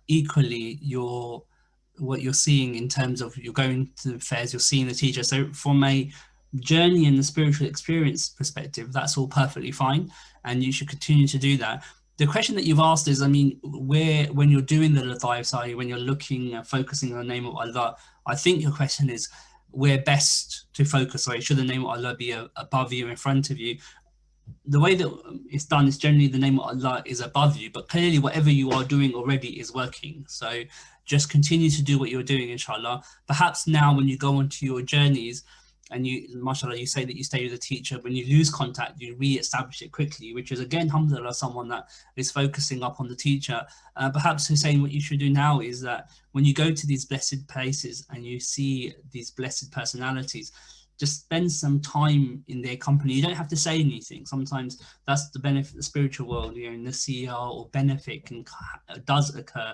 equally what you're seeing in terms of you're going to fairs, you're seeing the teacher. So from a journey and the spiritual experience perspective, that's all perfectly fine, and you should continue to do that. The question that you've asked is, I mean, when you're doing the lataif, when you're looking, focusing on the name of Allah, I think your question is, where best to focus. So should the name of Allah be above you, in front of you? The way that it's done is generally the name of Allah is above you, but clearly whatever you are doing already is working. So just continue to do what you're doing, inshallah. Perhaps now when you go onto your journeys and you, mashallah, you say that you stay with a teacher, when you lose contact, you re-establish it quickly, which is again, alhamdulillah, someone that is focusing up on the teacher. Perhaps Hussein, what you should do now is that when you go to these blessed places and you see these blessed personalities, just spend some time in their company. You don't have to say anything. Sometimes that's the benefit of the spiritual world, you know, in the CR or benefit does occur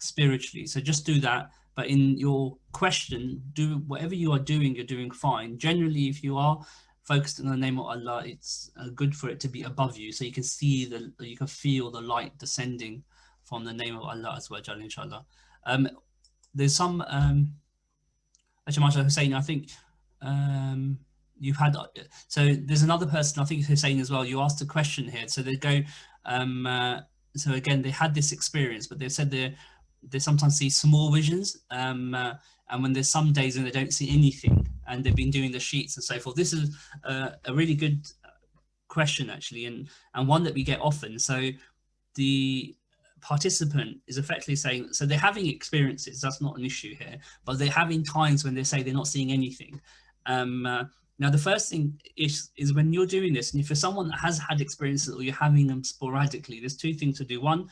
spiritually. So just do that. But in your question, do whatever you are doing, you're doing fine. Generally, if you are focused on the name of Allah, it's good for it to be above you, so you can see you can feel the light descending from the name of Allah as well, inshallah. There's some, actually, mashallah, Hussein, I think you've had, so there's another person, I think it's Hussein as well, you asked a question here. So they go, so again, they had this experience, but they said they sometimes see small visions, and when there's some days when they don't see anything, and they've been doing the sheets and so forth. This is a really good question, actually, and one that we get often. So the participant is effectively saying, so they're having experiences, that's not an issue here, but they're having times when they say they're not seeing anything. Now, the first thing is when you're doing this, and if you're someone that has had experiences or you're having them sporadically, there's two things to do. One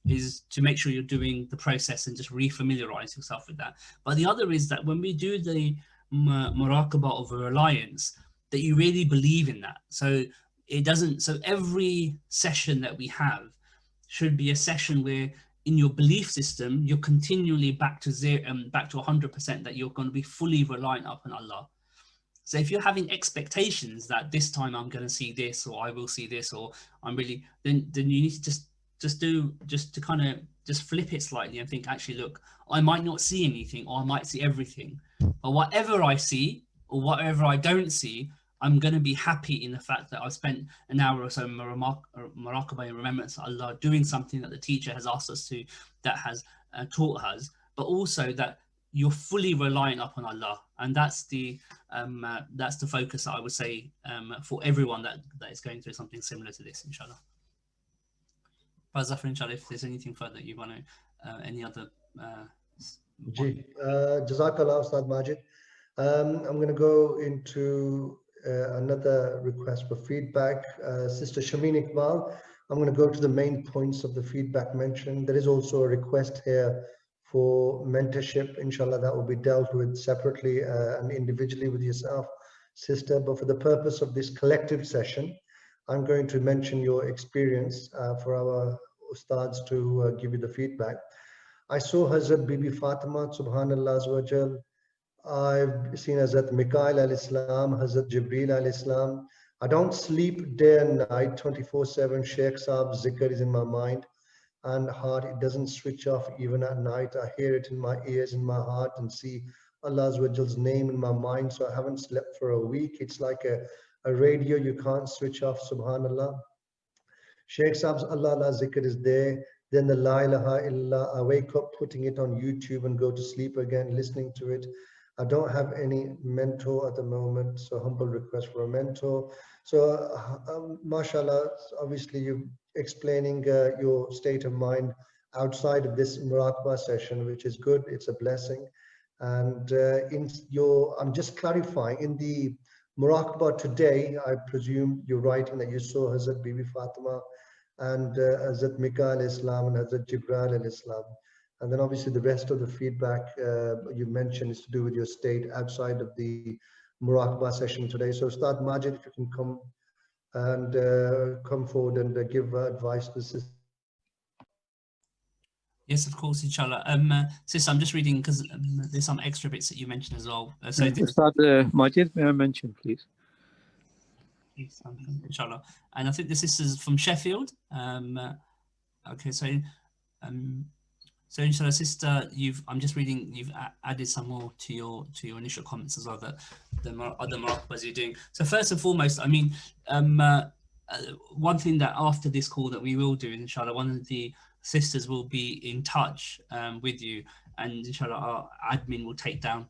is to make sure you're doing the process and just re-familiarize yourself with that. But the other is that when we do the muraqabah of a reliance, that you really believe in that. So it doesn't, so every session that we have should be a session where in your belief system, you're continually back to 100%, that you're going to be fully reliant upon Allah. So if you're having expectations that this time I'm going to see this, or I will see this, or I'm really, then you need to just to flip it slightly and think, actually, look, I might not see anything, or I might see everything, but whatever I see or whatever I don't see, I'm going to be happy in the fact that I've spent an hour or so in muraqabah, in remembrance of Allah, doing something that the teacher has asked us to, that has taught us, but also that you're fully reliant upon Allah. And that's the focus that I would say for everyone that is going through something similar to this, inshallah. Zafar, inshallah, if there's anything further you want to, any other. Jazakallah, Ustad Majid. I'm going to go into another request for feedback. Sister Shameen Iqbal, I'm going to go to the main points of the feedback mentioned. There is also a request here for mentorship. Inshallah, that will be dealt with separately and individually with yourself, sister. But for the purpose of this collective session, I'm going to mention your experience for our ustads to give you the feedback. I saw Hazrat Bibi Fatima, Subhanallah Azawajal. I've seen Hazrat Mikail al-Islam, Hazrat Jibreel al-Islam. I don't sleep day and night, 24/7. Sheikh Saab's zikr is in my mind and heart. It doesn't switch off even at night. I hear it in my ears, in my heart, and see Allah Azawajal name in my mind. So I haven't slept for a week. It's like a radio you can't switch off, subhanallah. Sheikh Saab's Allah zikr is there. Then the la ilaha illallah, I wake up putting it on YouTube and go to sleep again, listening to it. I don't have any mentor at the moment, so humble request for a mentor. So mashallah, obviously you explaining your state of mind outside of this muraqabah session, which is good, it's a blessing. And I'm just clarifying, in the muraqabah today, I presume you're writing that you saw Hazrat Bibi Fatima and Hazrat Mikail al-Islam and Hazrat Jibreel al-Islam. And then obviously the rest of the feedback you mentioned is to do with your state outside of the muraqabah session today. So Ustad Majid, if you can come forward and give advice to this. Yes, of course, inshallah. Sis, I'm just reading because there's some extra bits that you mentioned as well. So Ustad Majid, may I mention, please? Yes, inshallah. And I think this is from Sheffield. Okay, so inshallah, sister, I'm just reading, you've added some more to your initial comments as well, that the other muraqabahs you're doing. So first and foremost, I mean, one thing that after this call that we will do, inshallah, one of the sisters will be in touch with you, and inshallah our admin will take down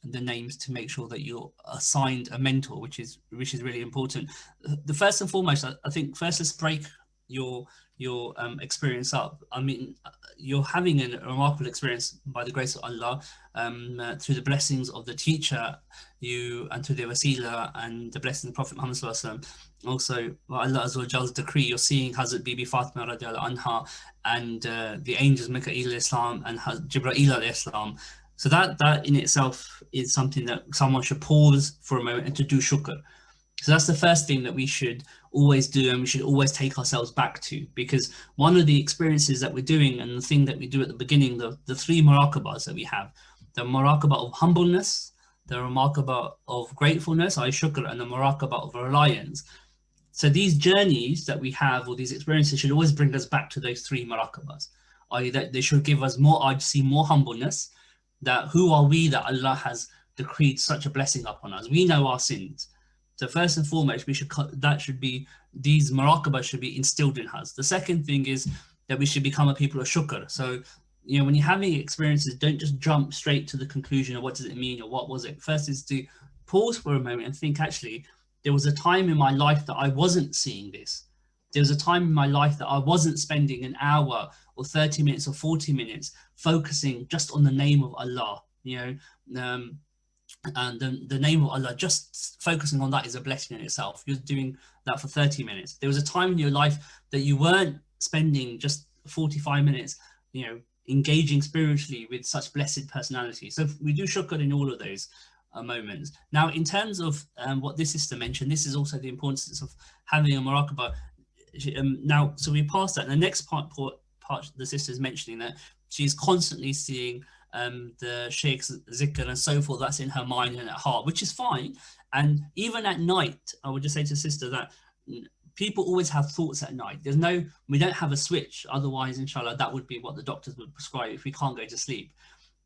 the names to make sure that you're assigned a mentor, which is really important. The first and foremost, I think first let's break your experience up. I mean, you're having a remarkable experience by the grace of Allah, through the blessings of the teacher, and through the wasila and the blessing of the Prophet Muhammad sallallahu alaihi wasallam. Also, Allah Azza wa Jall's decree, you're seeing Hazrat Bibi Fatima radiallahu anha and the angels Mikael alayhi salam and Jibreel alayhi salam. So that in itself is something that someone should pause for a moment and to do shukr. So that's the first thing that we should always do, and we should always take ourselves back to, because one of the experiences that we're doing and the thing that we do at the beginning, the three muraqabas that we have, the muraqabah of humbleness, the muraqabah of gratefulness, shukr, and the muraqabah of reliance. So these journeys that we have, or these experiences, should always bring us back to those three muraqabahs, i.e. that they should give us more ajzi, more humbleness, that who are we that Allah has decreed such a blessing upon us. We know our sins. So first and foremost, these muraqabah should be instilled in us. The second thing is that we should become a people of shukr. So, when you're having experiences, don't just jump straight to the conclusion of what does it mean or what was it. First is to pause for a moment and think, actually, there was a time in my life that I wasn't seeing this. There was a time in my life that I wasn't spending an hour or 30 minutes or 40 minutes focusing just on the name of Allah, and the name of Allah, just focusing on that is a blessing in itself. You're doing that for 30 minutes. There was a time in your life that you weren't spending just 45 minutes, engaging spiritually with such blessed personality. So we do shukr in all of those moments. Now, in terms of what this sister mentioned, this is also the importance of having a muraqabah. Now, so we passed that. And the next part the sister is mentioning that she's constantly seeing the sheikh's zikr and so forth. That's in her mind and her heart, which is fine. And even at night, I would just say to sister that people always have thoughts at night. We don't have a switch. Otherwise, inshallah, that would be what the doctors would prescribe if we can't go to sleep.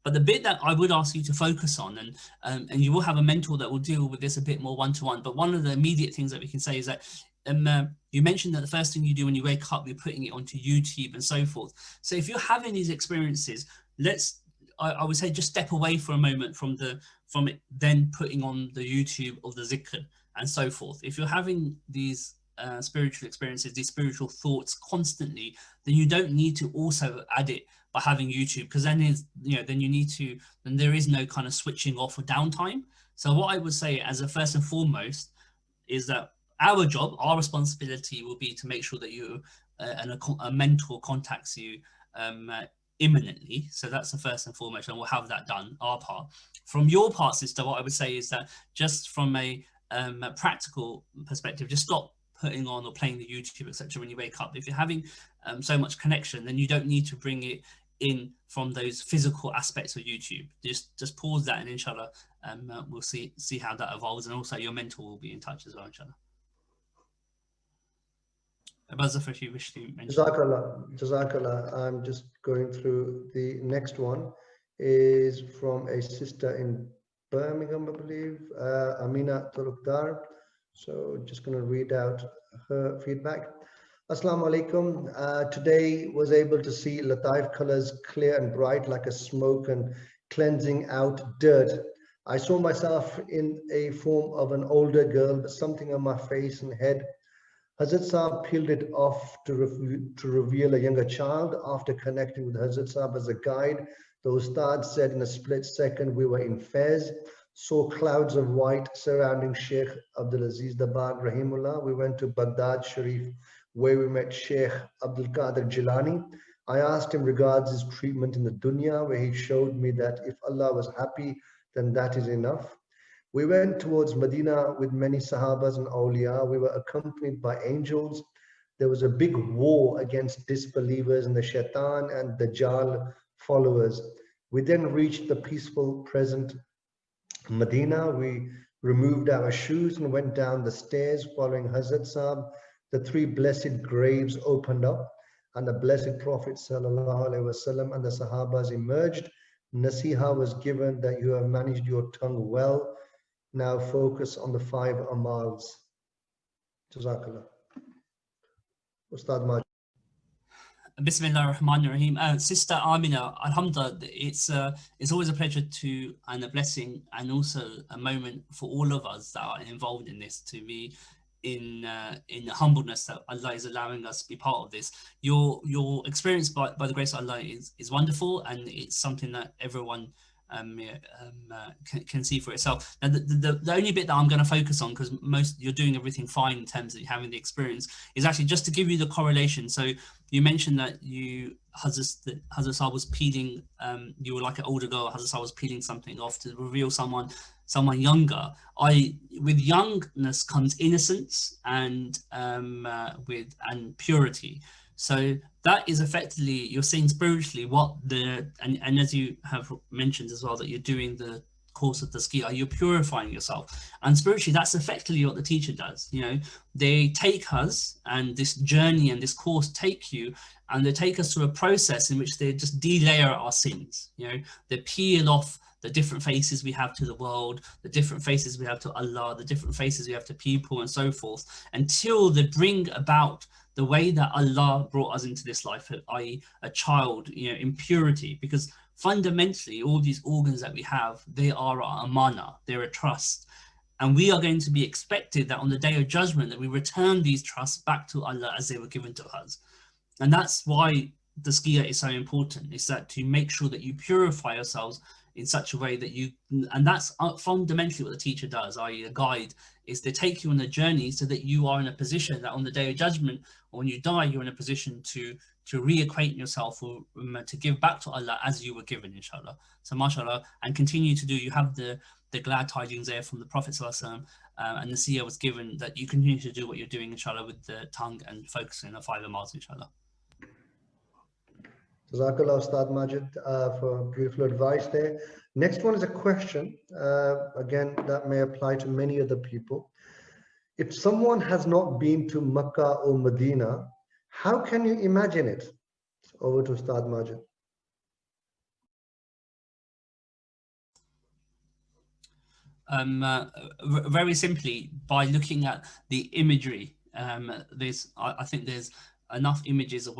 But the bit that I would ask you to focus on, and you will have a mentor that will deal with this a bit more one-to-one, but one of the immediate things that we can say is that you mentioned that the first thing you do when you wake up, you're putting it onto YouTube and so forth. So if you're having these experiences, I would say just step away for a moment from it, then putting on the YouTube of the zikr and so forth. If you're having these spiritual experiences, these spiritual thoughts constantly, then you don't need to also add it by having YouTube, because then there is no kind of switching off or downtime. So what I would say as a first and foremost is that our job, our responsibility will be to make sure that a mentor contacts you imminently. So that's the first and foremost, and we'll have that done, our part. From your part, sister, what I would say is that just from a practical perspective, just stop putting on or playing the YouTube, etc. when you wake up. If you're having so much connection, then you don't need to bring it in from those physical aspects of YouTube. Just pause that, and inshallah we'll see how that evolves, and also your mentor will be in touch as well, inshallah. Abazaf, if you wish to mention. Jazakallah. I'm just going through the next one. Is from a sister in Birmingham, I believe, Amina Tareeqah. So just going to read out her feedback. Assalamu alaikum. Today was able to see Lataif colors clear and bright like a smoke and cleansing out dirt. I saw myself in a form of an older girl, but something on my face and head. Hazrat Saab peeled it off to reveal a younger child. After connecting with Hazrat Saab as a guide, the Ustad said in a split second we were in Fez. Saw clouds of white surrounding Sheikh Abdul Aziz Dabad Rahimullah. We went to Baghdad Sharif, where we met Sheikh Abdul Qadir Jilani. I asked him regards his treatment in the dunya, where he showed me that if Allah was happy, then that is enough. We went towards Medina with many Sahabas and Awliya. We were accompanied by angels. There was a big war against disbelievers and the Shaitan and Dajjal followers. We then reached the peaceful present Medina. We removed our shoes and went down the stairs following Hazrat Saab. The three blessed graves opened up and the blessed Prophet ﷺ and the Sahabas emerged. Nasiha was given that you have managed your tongue well. Now focus on the 5 amals. Jazakallah. Ustad Majid. Bismillah ar-Rahman ar-Rahim. Sister Amina, Alhamdulillah, it's always a pleasure to and a blessing and also a moment for all of us that are involved in this to be in humbleness that Allah is allowing us to be part of this. Your experience by the grace of Allah is wonderful, and it's something that everyone can see for itself. Now, the only bit that I'm going to focus on, because you're doing everything fine in terms of having the experience, is actually just to give you the correlation. So you mentioned that Hazrat Sahib was peeling, you were like an older girl, Hazrat Sahib was peeling something off to reveal someone younger. With youngness comes innocence and purity. So that is effectively, you're seeing spiritually what and as you have mentioned as well, that you're doing the course of Tareeqah, you're purifying yourself. And spiritually, that's effectively what the teacher does. You know, they take us, and this journey and this course take you, and they take us through a process in which they just delayer our sins. You know, they peel off the different faces we have to the world, the different faces we have to Allah, the different faces we have to people, and so forth, until they bring about the way that Allah brought us into this life, i.e. a child, you know, in purity. Because fundamentally, all these organs that we have, they are a amana, they're a trust. And we are going to be expected that on the day of judgment that we return these trusts back to Allah as they were given to us. And that's why the Tareeqah is so important, is that to make sure that you purify yourselves in such a way that and that's fundamentally what the teacher does, i.e. a guide, is to take you on a journey so that you are in a position that on the day of judgment, or when you die, you're in a position to reacquaint yourself, or to give back to Allah as you were given, inshallah. So mashallah, and continue to do, you have the glad tidings there from the Prophet ﷺ, and the seer was given that you continue to do what you're doing, inshallah, with the tongue and focusing on the 5 amals, inshallah. Jazakallah Ustad Majid for beautiful advice there. Next one is a question, again, that may apply to many other people. If someone has not been to Makkah or Medina, how can you imagine it? Over to Ustad Majid. Very simply, by looking at the imagery. I think there's enough images of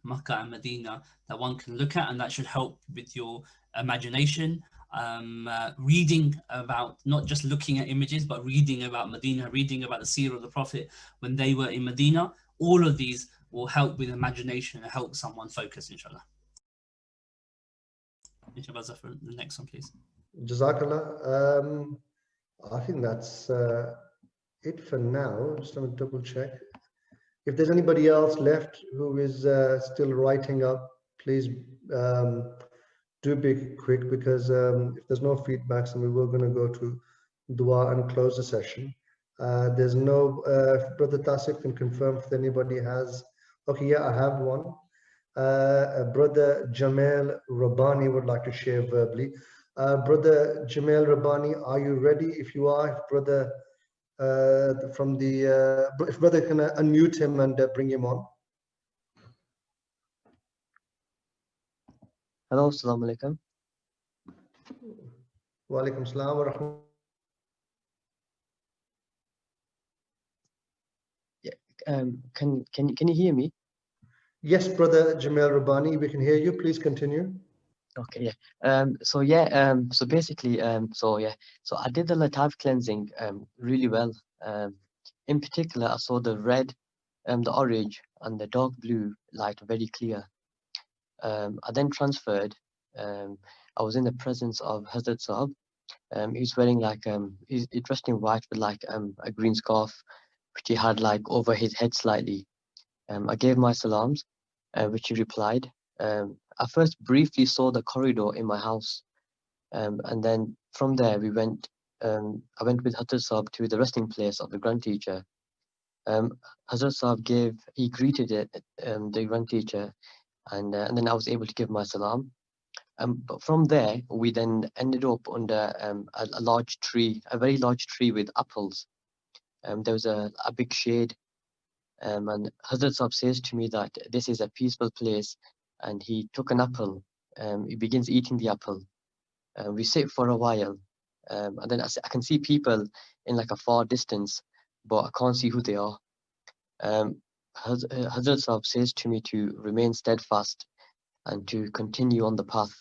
Makkah and Medina that one can look at, and that should help with your imagination. Reading about, not just looking at images, but reading about Medina, reading about the seerah of the Prophet when they were in Medina. All of these will help with imagination and help someone focus, inshallah. Inshallah, Zafar, the next one, please. Jazakallah. I think that's it for now. Just going to double check. If there's anybody else left who is still writing up, please do be quick, because if there's no feedbacks, then we were going to go to dua and close the session. There's no, if Brother Tasif can confirm if anybody has. Okay, yeah, I have one. Brother Jamel Rabbani would like to share verbally. Brother Jamel Rabbani, are you ready? If you are, if Brother if Brother can unmute him and bring him on. Hello, assalamu alaikum. Wa alaikum salam wa rahmatullah. Yeah, can you hear me? Yes, Brother Jamel Rabbani, we can hear you. Please continue. Okay, yeah. So basically, so I did the Lataf cleansing really well. In particular, I saw the red, the orange, and the dark blue light very clear. I then transferred. I was in the presence of Hazrat Sahib. He's wearing like he's dressed in white with like a green scarf, which he had like over his head slightly. I gave my salams, which he replied. I first briefly saw the corridor in my house, and then from there we went. I went with Hazrat Sahib to the resting place of the Grand Teacher. Hazrat Sahib greeted the Grand Teacher, and then I was able to give my salam. But from there we then ended up under a large tree, a very large tree with apples. There was a big shade, and Hazrat Sahib says to me that this is a peaceful place, and he took an apple. He begins eating the apple. We sit for a while, and then I can see people in like a far distance, but I can't see who they are. Hazrat Sahib says to me to remain steadfast and to continue on the path.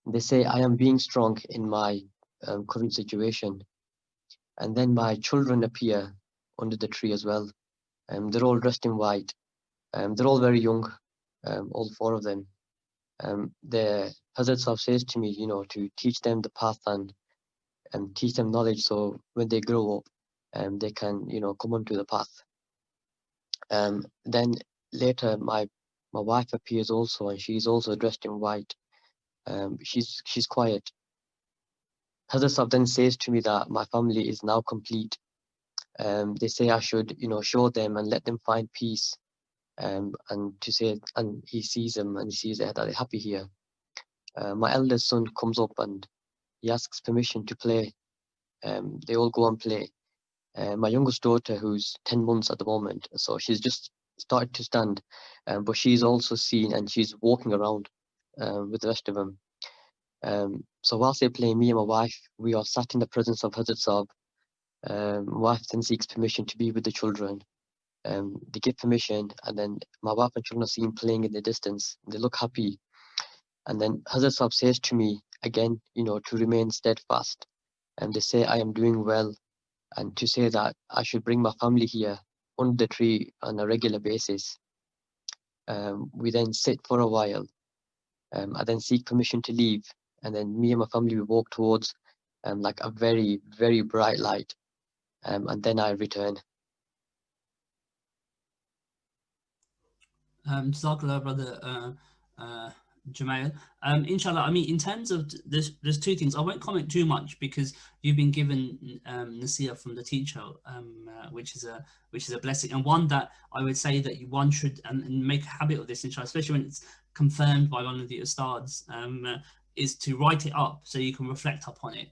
They say I am being strong in my current situation. And then my children appear under the tree as well. They're all dressed in white. They're all very young, all four of them. The Hazrat Sahib says to me, you know, to teach them the path and teach them knowledge, so when they grow up, they can, you know, come onto the path. Then later, my wife appears also, and she's also dressed in white. She's quiet. Hazrat Sahib then says to me that my family is now complete. They say I should, you know, show them and let them find peace. And to say, and he sees them and he sees that they're happy here. My eldest son comes up and he asks permission to play. They all go and play. My youngest daughter, who's 10 months at the moment, so she's just started to stand, but she's also seen and she's walking around with the rest of them. So whilst they play, me and my wife, we are sat in the presence of Hazrat Sahib. My wife then seeks permission to be with the children. They give permission, and then my wife and children are seen playing in the distance. They look happy. And then Hazrat Sahib says to me again, you know, to remain steadfast. And they say I am doing well, and to say that I should bring my family here under the tree on a regular basis. We then sit for a while. I then seek permission to leave, and then me and my family, we walk towards like a very, very bright light, and then I return. Jazakallah, brother Jamail. Inshallah, I mean, in terms of there's two things. I won't comment too much because you've been given nasiyah from the teacher, which is a blessing, and one that I would say that one should and make a habit of this, inshallah, especially when it's confirmed by one of the ustads, is to write it up so you can reflect upon it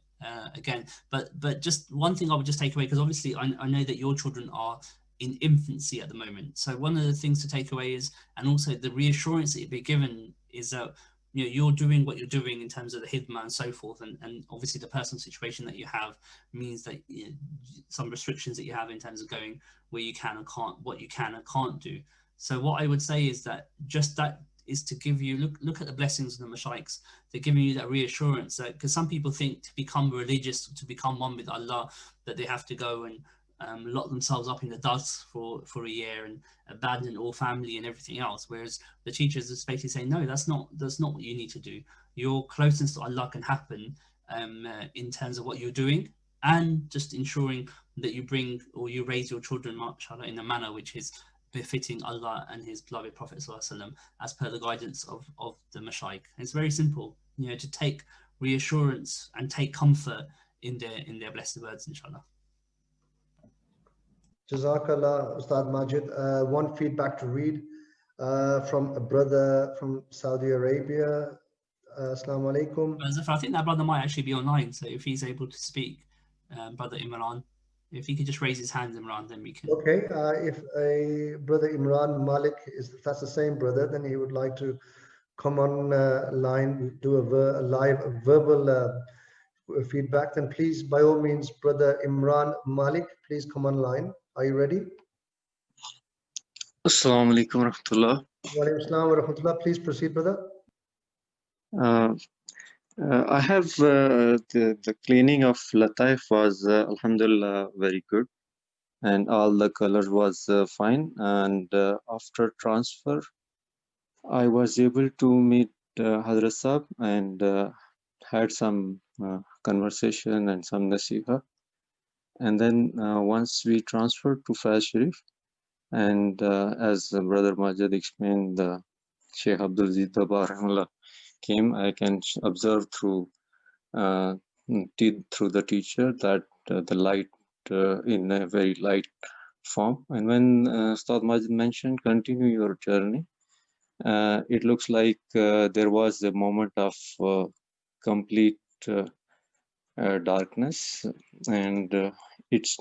again. But just one thing I would just take away, because obviously I know that your children are in infancy at the moment. So one of the things to take away is, and also the reassurance that you'll be given is that, you know, you're doing what you're doing in terms of the hidma and so forth, and obviously the personal situation that you have means that, you know, some restrictions that you have in terms of going where you can and can't, what you can and can't do. So what I would say is that just that is to give you, look at the blessings of the mashaykhs. They're giving you that reassurance, that because some people think to become religious, to become one with Allah, that they have to go and lock themselves up in the dust for a year and abandon all family and everything else, whereas the teachers are basically saying, no, that's not what you need to do. Your closeness to Allah can happen in terms of what you're doing, and just ensuring that you bring or you raise your children, mashallah, in a manner which is befitting Allah and his beloved Prophet ﷺ, as per the guidance of the mashayikh. It's very simple, you know, to take reassurance and take comfort in their blessed words, inshallah. Jazakallah, Ustad Majid. One feedback to read from a brother from Saudi Arabia. Assalamu alaikum. I think that brother might actually be online, so if he's able to speak, brother Imran, if he could just raise his hand, Imran, then we can. Okay, if a brother Imran Malik is, if that's the same brother, then he would like to come on line, do a live verbal feedback, then please, by all means, brother Imran Malik, please come online. Are you ready? Assalamu alaikum wa rahmatullah. Wa alaikum assalam wa rahmatullah. Please proceed, brother. I have the cleaning of Lataif was alhamdulillah very good, and all the color was fine, and after transfer I was able to meet Hazrat Sahib and had some conversation and some nasiha, and then once we transferred to Faiz Sharif, and as Brother Majid explained, Sheikh Abdul Aziz Dabar came, I can observe through the teacher that the light in a very light form. And when Ustad Majid mentioned continue your journey, it looks like there was a moment of complete darkness, and it's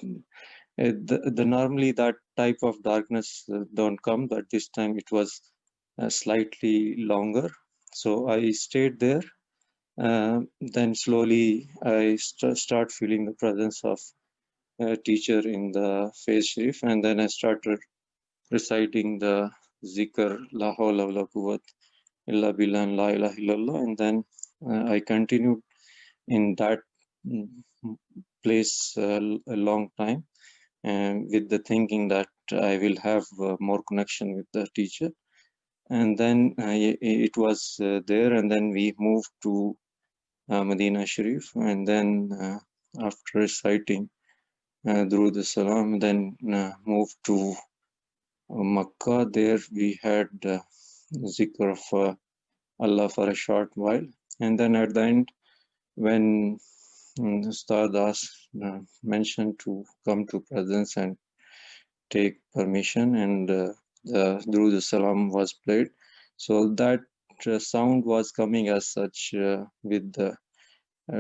the normally that type of darkness don't come, but this time it was slightly longer. So I stayed there. Then slowly I start feeling the presence of a teacher in the Faiz Sharif, and then I started reciting the zikr, La hawla wa la quwwata illa billah, la ilaha illallah, and then I continued in that place a long time, and with the thinking that I will have more connection with the teacher. And then it was there, and then we moved to Medina Sharif, and then after reciting Durud al-Salam, then moved to Makkah. There we had zikr of Allah for a short while, and then at the end, when Ustad asked, mentioned to come to presence and take permission, and the Durud al-Salam was played. So that sound was coming as such with the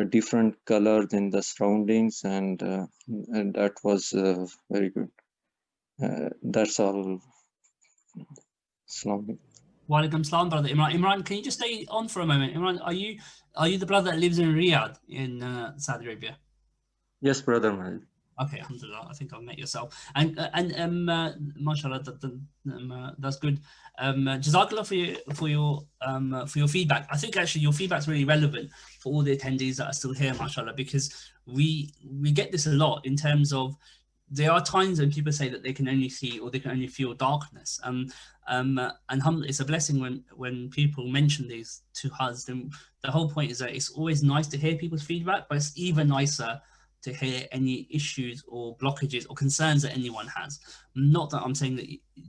different color in the surroundings, and that was very good. That's all. Assalamu alaikum. Wa alaikum salam, brother Imran. Imran, can you just stay on for a moment? Imran, are you the brother that lives in Riyadh in Saudi Arabia? Yes, brother Mahdi. Okay, alhamdulillah, I think I've met yourself. And mashallah, that's good. Jazakallah for your feedback. I think actually your feedback's really relevant for all the attendees that are still here, mashallah, because we get this a lot in terms of there are times when people say that they can only see or they can only feel darkness. And it's a blessing when people mention these to us. Then the whole point is that it's always nice to hear people's feedback, but it's even nicer to hear any issues or blockages or concerns that anyone has. Not that I'm saying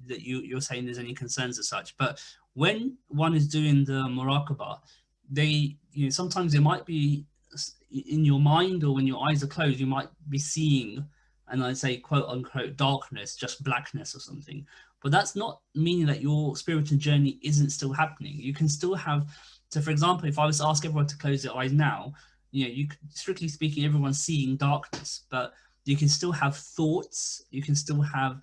that you're saying there's any concerns as such, but when one is doing the muraqabah, sometimes there might be in your mind, or when your eyes are closed, you might be seeing, and I'd say quote unquote darkness, just blackness or something. But that's not meaning that your spiritual journey isn't still happening. You can still have, so for example, if I was to ask everyone to close their eyes now, you could, strictly speaking, everyone's seeing darkness, but you can still have thoughts, you can still have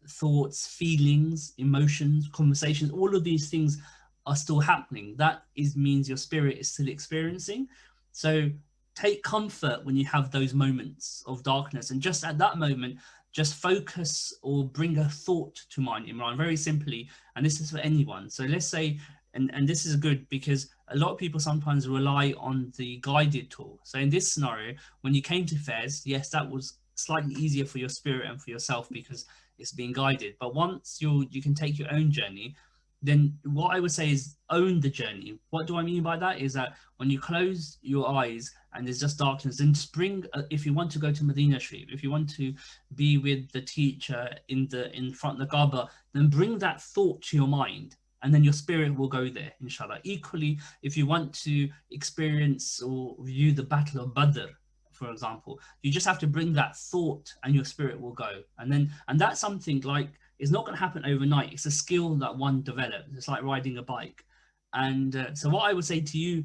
thoughts, feelings, emotions, conversations. All of these things are still happening. That means your spirit is still experiencing. So take comfort when you have those moments of darkness, and just at that moment, just focus or bring a thought to mind, Imran, very simply. And this is for anyone. So let's say, and this is good because a lot of people sometimes rely on the guided tool. So in this scenario, when you came to Fez, yes, that was slightly easier for your spirit and for yourself because it's being guided. But once you can take your own journey, then what I would say is own the journey. What do I mean by that? Is that when you close your eyes and there's just darkness, then just bring, if you want to go to Medina Sharif, if you want to be with the teacher in front of the Kaaba, then bring that thought to your mind, and then your spirit will go there, inshallah. Equally, if you want to experience or view the Battle of Badr, for example, you just have to bring that thought and your spirit will go. And that's something like, it's not going to happen overnight. It's a skill that one develops. It's like riding a bike. And so what I would say to you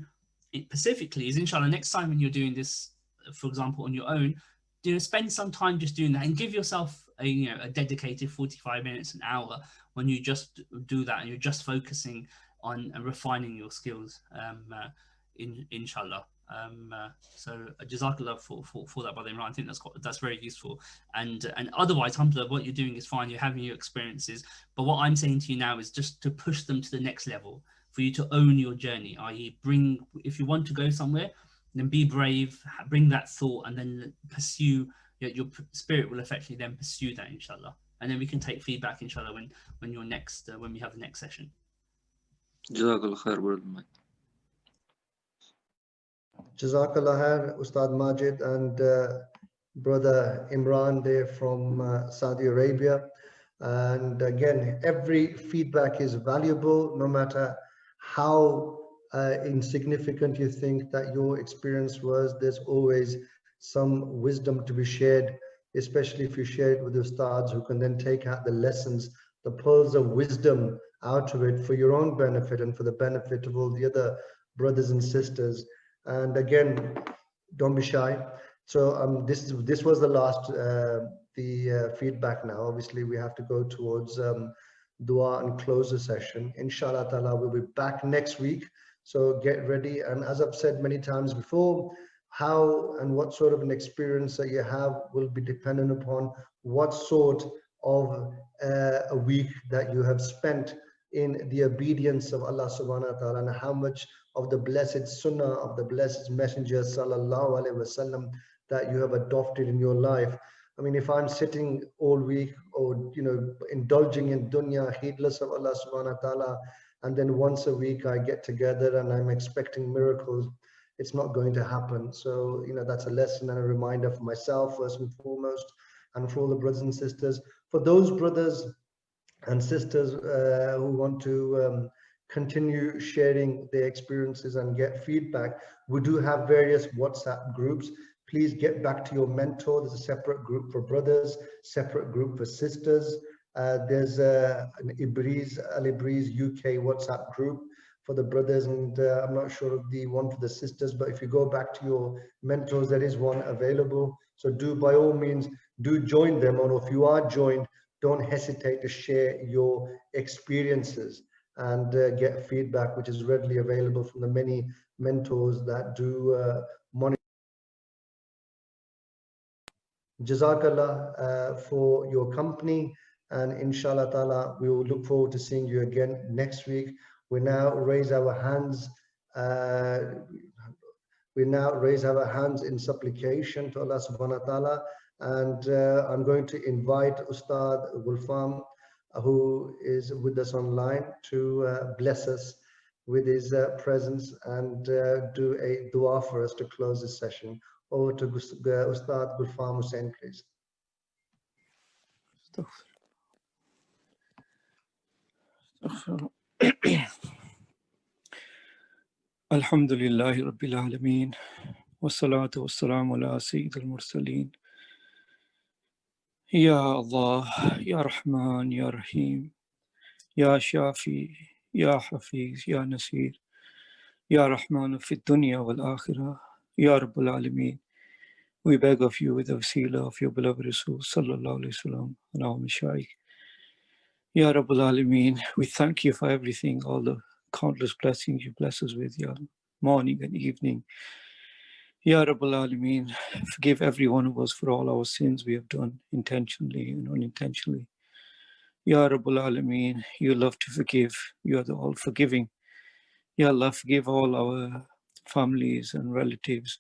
specifically is, inshallah, next time when you're doing this, for example, on your own, spend some time just doing that and give yourself a dedicated 45 minutes, an hour, when you just do that and you're just focusing on refining your skills, inshallah. So Jazakallah for that, Brother Imran. I think that's very useful. And otherwise, alhamdulillah, what you're doing is fine. You're having your experiences. But what I'm saying to you now is just to push them to the next level, for you to own your journey, i.e. if you want to go somewhere, then be brave, bring that thought, and then pursue, your spirit will effectively then pursue that, inshallah. And then we can take feedback, inshallah, when you're next, when we have the next session. Jazakallah khair, brother Mahdi. Jazakallah khair, Ustad Majid and Brother Imran there from Saudi Arabia. And again, every feedback is valuable, no matter how insignificant you think that your experience was. There's always some wisdom to be shared, especially if you share it with ustads who can then take out the lessons, the pearls of wisdom out of it for your own benefit and for the benefit of all the other brothers and sisters. And again, don't be shy. So this was the last feedback. Now obviously we have to go towards dua and close the session. Inshallah ta'ala, we'll be back next week, so get ready. And as I've said many times before, how and what sort of an experience that you have will be dependent upon what sort of a week that you have spent in the obedience of Allah subhanahu wa ta'ala, and how much of the blessed sunnah of the blessed messenger sallallahu alaihi wasallam that you have adopted in your life. I mean, if I'm sitting all week or, you know, indulging in dunya, heedless of Allah subhanahu wa ta'ala, and then once a week I get together and I'm expecting miracles, it's not going to happen. So, you know, that's a lesson and a reminder for myself, first and foremost, and for all the brothers and sisters. For those brothers and sisters who want to continue sharing their experiences and get feedback, we do have various WhatsApp groups. Please get back to your mentor. There's a separate group for brothers, separate group for sisters. There's an Al-Ibriz UK WhatsApp group for the brothers, and I'm not sure of the one for the sisters, but if you go back to your mentors, there is one available. So do, by all means, do join them, or if you are joined, don't hesitate to share your experiences and get feedback, which is readily available from the many mentors that do monitor. Jazakallah for your company, and inshallah ta'ala, we will look forward to seeing you again next week. We now raise our hands. In supplication to Allah subhanahu wa ta'ala, and I'm going to invite Ustad Gulfam, who is with us online, to bless us with his presence and do a dua for us to close this session. Over to Ustad Gulfam Hussain, please. Alhamdulillahi Rabbil Alameen. Wassalatu wassalamu ala Sayyid al-Mursaleen. Ya Allah, Ya Rahman, Ya Rahim, Ya Shafi, Ya Hafiz, Ya Nasir, Ya Rahman fi dunya wal akhirah, Ya Rabbul Alameen. We beg of you with the wasila of your beloved Rasul sallallahu alayhi wa sallam and our Mashaykh. Ya Rabbul Alameen, we thank you for everything, all the countless blessings you bless us with, Ya morning and evening. Ya Rabbul Alameen, forgive every one of us for all our sins we have done intentionally and unintentionally. Ya Rabbul Alameen, you love to forgive. You are the all forgiving. Ya Allah, forgive all our families and relatives,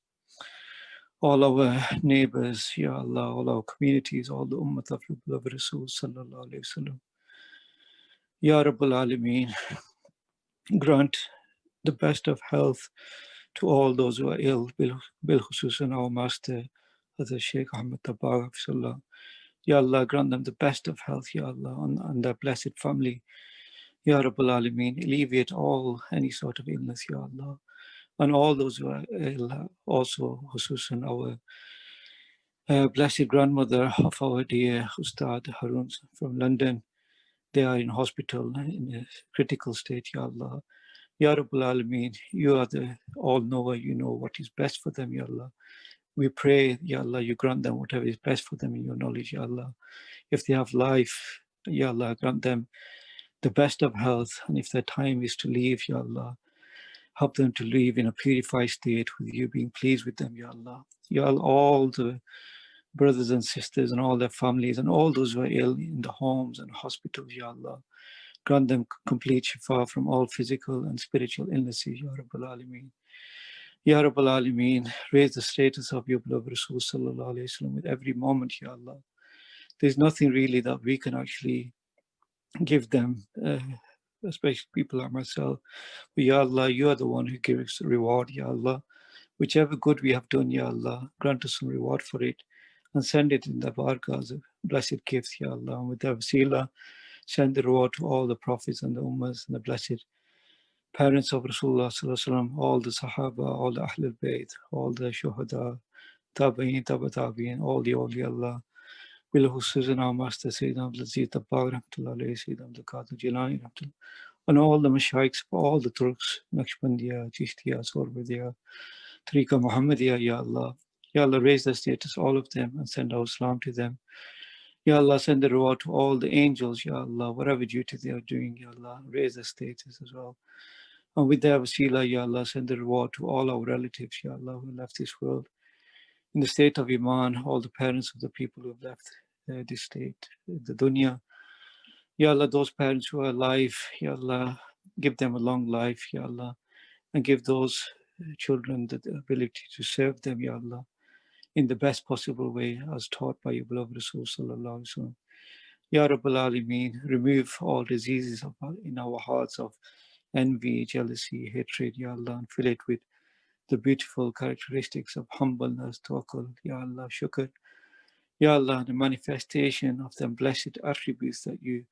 all our neighbors, Ya Allah, all our communities, all the ummah of your beloved Rasul sallallahu alayhi wa sallam. Ya Rabbul Alameen, grant the best of health to all those who are ill, bil khususan our master, Hazrat Shaykh Ahmad Tabarak. Ya Allah, grant them the best of health, Ya Allah, and their blessed family. Ya Rabbul Alameen, alleviate all any sort of illness, Ya Allah, and all those who are ill, also khususan our blessed grandmother of our dear Ustad Harun from London. They are in hospital in a critical state, Ya Allah. Ya Rabbul Alameen, you are the all-knower, you know what is best for them, Ya Allah. We pray, Ya Allah, you grant them whatever is best for them in your knowledge, Ya Allah. If they have life, Ya Allah, grant them the best of health, and if their time is to leave, Ya Allah, help them to live in a purified state with you being pleased with them, Ya Allah. Ya Allah, all the brothers and sisters and all their families and all those who are ill in the homes and hospitals, Ya Allah, grant them complete shifa from all physical and spiritual illnesses, Ya Rabbul Alameen. Ya Rabbul Alameen, raise the status of your beloved Rasul sallallahu alayhi wa sallam with every moment, Ya Allah. There's nothing really that we can actually give them, especially people like myself. But Ya Allah, you are the one who gives reward, Ya Allah. Whichever good we have done, Ya Allah, grant us some reward for it and send it in the barakah as a blessed gift, Ya Allah. And with the wasila, send the reward to all the prophets and the ummahs and the blessed parents of Rasulullah sallallahu alaihi wasallam, all the Sahaba, all the Ahlul Bayt, all the Shuhada, Tabi'in, Tabi'in, all the awliya Allah. Bil khususan our master Sayyidina Abdul Aziz Tabbag rahmatullah alayhi, Sayyidina Abdul Qadir Jilani rahmatullah, and all the Mashaykhs, all the Turks, Naqshbandiyah, Chishtiya, Sorbadiyah, Tareeqah, Muhammadiyah, Ya Allah. Ya Allah, raise the status, all of them, and send our salam to them. Ya Allah, send the reward to all the angels, Ya Allah, whatever duty they are doing, Ya Allah, raise the status as well. And with their wasila, Ya Allah, send the reward to all our relatives, Ya Allah, who left this world in the state of Iman, all the parents of the people who have left this state, the dunya. Ya Allah, those parents who are alive, Ya Allah, give them a long life, Ya Allah, and give those children the ability to serve them, Ya Allah, in the best possible way as taught by your beloved Rasul Sallallahu Alaihi Wasallam. Ya Rabbal Alameen, remove all diseases in our hearts of envy, jealousy, hatred, Ya Allah, and fill it with the beautiful characteristics of humbleness, tawakkul, Ya Allah, shukr, Ya Allah, the manifestation of the blessed attributes that you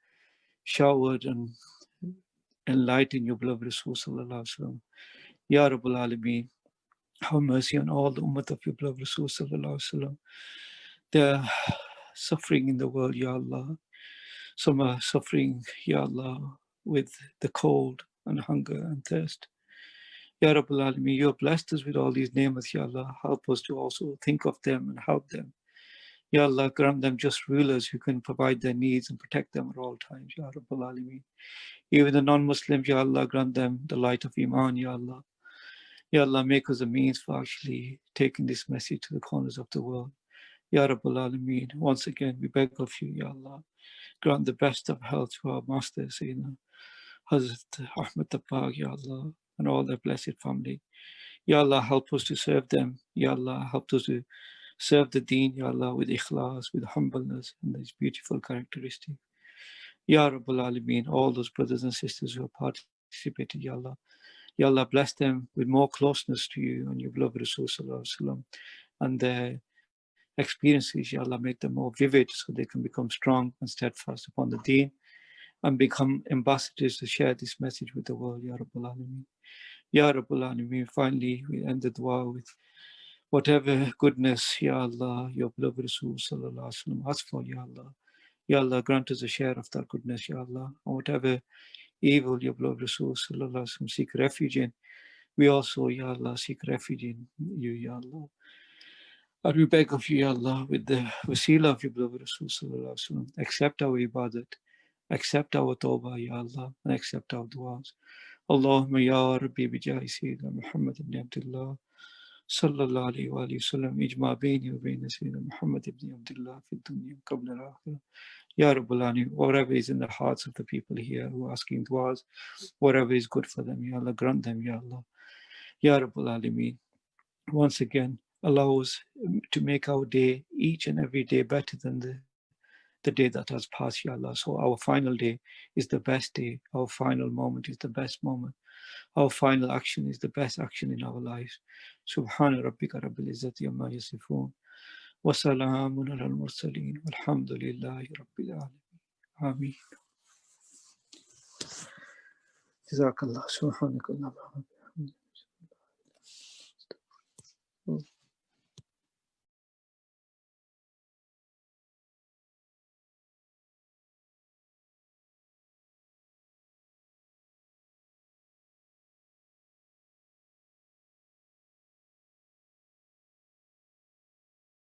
showered and enlightened your beloved Rasul Sallallahu Alaihi Wasallam. Ya Rabbal Alameen, have mercy on all the ummah of your beloved Rasul Sallallahu Alaihi Wasallam. They're suffering in the world, Ya Allah. Some are suffering, Ya Allah, with the cold and hunger and thirst. Ya Rabbal Alameen, you have blessed us with all these names, Ya Allah. Help us to also think of them and help them. Ya Allah, grant them just rulers who can provide their needs and protect them at all times, Ya Rabbal Alameen. Even the non-Muslims, Ya Allah, grant them the light of Iman, Ya Allah. Ya Allah, make us a means for actually taking this message to the corners of the world. Ya Rabbal Alameen, once again, we beg of you, Ya Allah, grant the best of health to our Master, Sayyidina Hazrat Ahmad Tabbaq, Ya Allah, and all their blessed family. Ya Allah, help us to serve them. Ya Allah, help us to serve the deen, Ya Allah, with ikhlas, with humbleness, and these beautiful characteristics. Ya Rabbal Alameen, all those brothers and sisters who have participated, Ya Allah. Ya Allah, bless them with more closeness to you and your beloved Rasul Sallallahu Alaihi Wasallam, and their experiences, Ya Allah, make them more vivid so they can become strong and steadfast upon the deen and become ambassadors to share this message with the world, Ya Rabbal Alameen. Ya Rabbal Alameen, finally, we end the dua with whatever goodness, Ya Allah, your beloved Rasul Sallallahu Alaihi Wasallam asked for, Ya Allah. Ya Allah, grant us a share of that goodness, Ya Allah. And whatever evil your beloved Rasul Sallallahu Alaihi Wasallam seek refuge in, we also, Ya Allah, seek refuge in you, Ya Allah. And we beg of you, Ya Allah, with the wasila of your beloved Rasul Sallallahu Alaihi Wasallam, accept our ibadat, accept our tawbah, Ya Allah, and accept our du'as. Allahumma ya Rabbi bijahi Sayyidina Muhammad ibn Abdullah Sallallahu Alaihi Wasallam, ijma bayni wa bayna Sayyidina Muhammad ibn Abdullah fi dunya qabla al-akhirah. Ya Rabbal Alameen, whatever is in the hearts of the people here who are asking du'as, whatever is good for them, Ya Allah, grant them, Ya Allah. Ya Rabbal Alameen, once again, allow us to make our day, each and every day, better than the day that has passed, Ya Allah. So our final day is the best day. Our final moment is the best moment. Our final action is the best action in our lives. Subhana rabbika rabbil izzati amma yasifun. Wa salamun ala al-mursaleen. Walhamdulillahi rabbil alameen. Ameen. Jazakallah. Subhanakallah.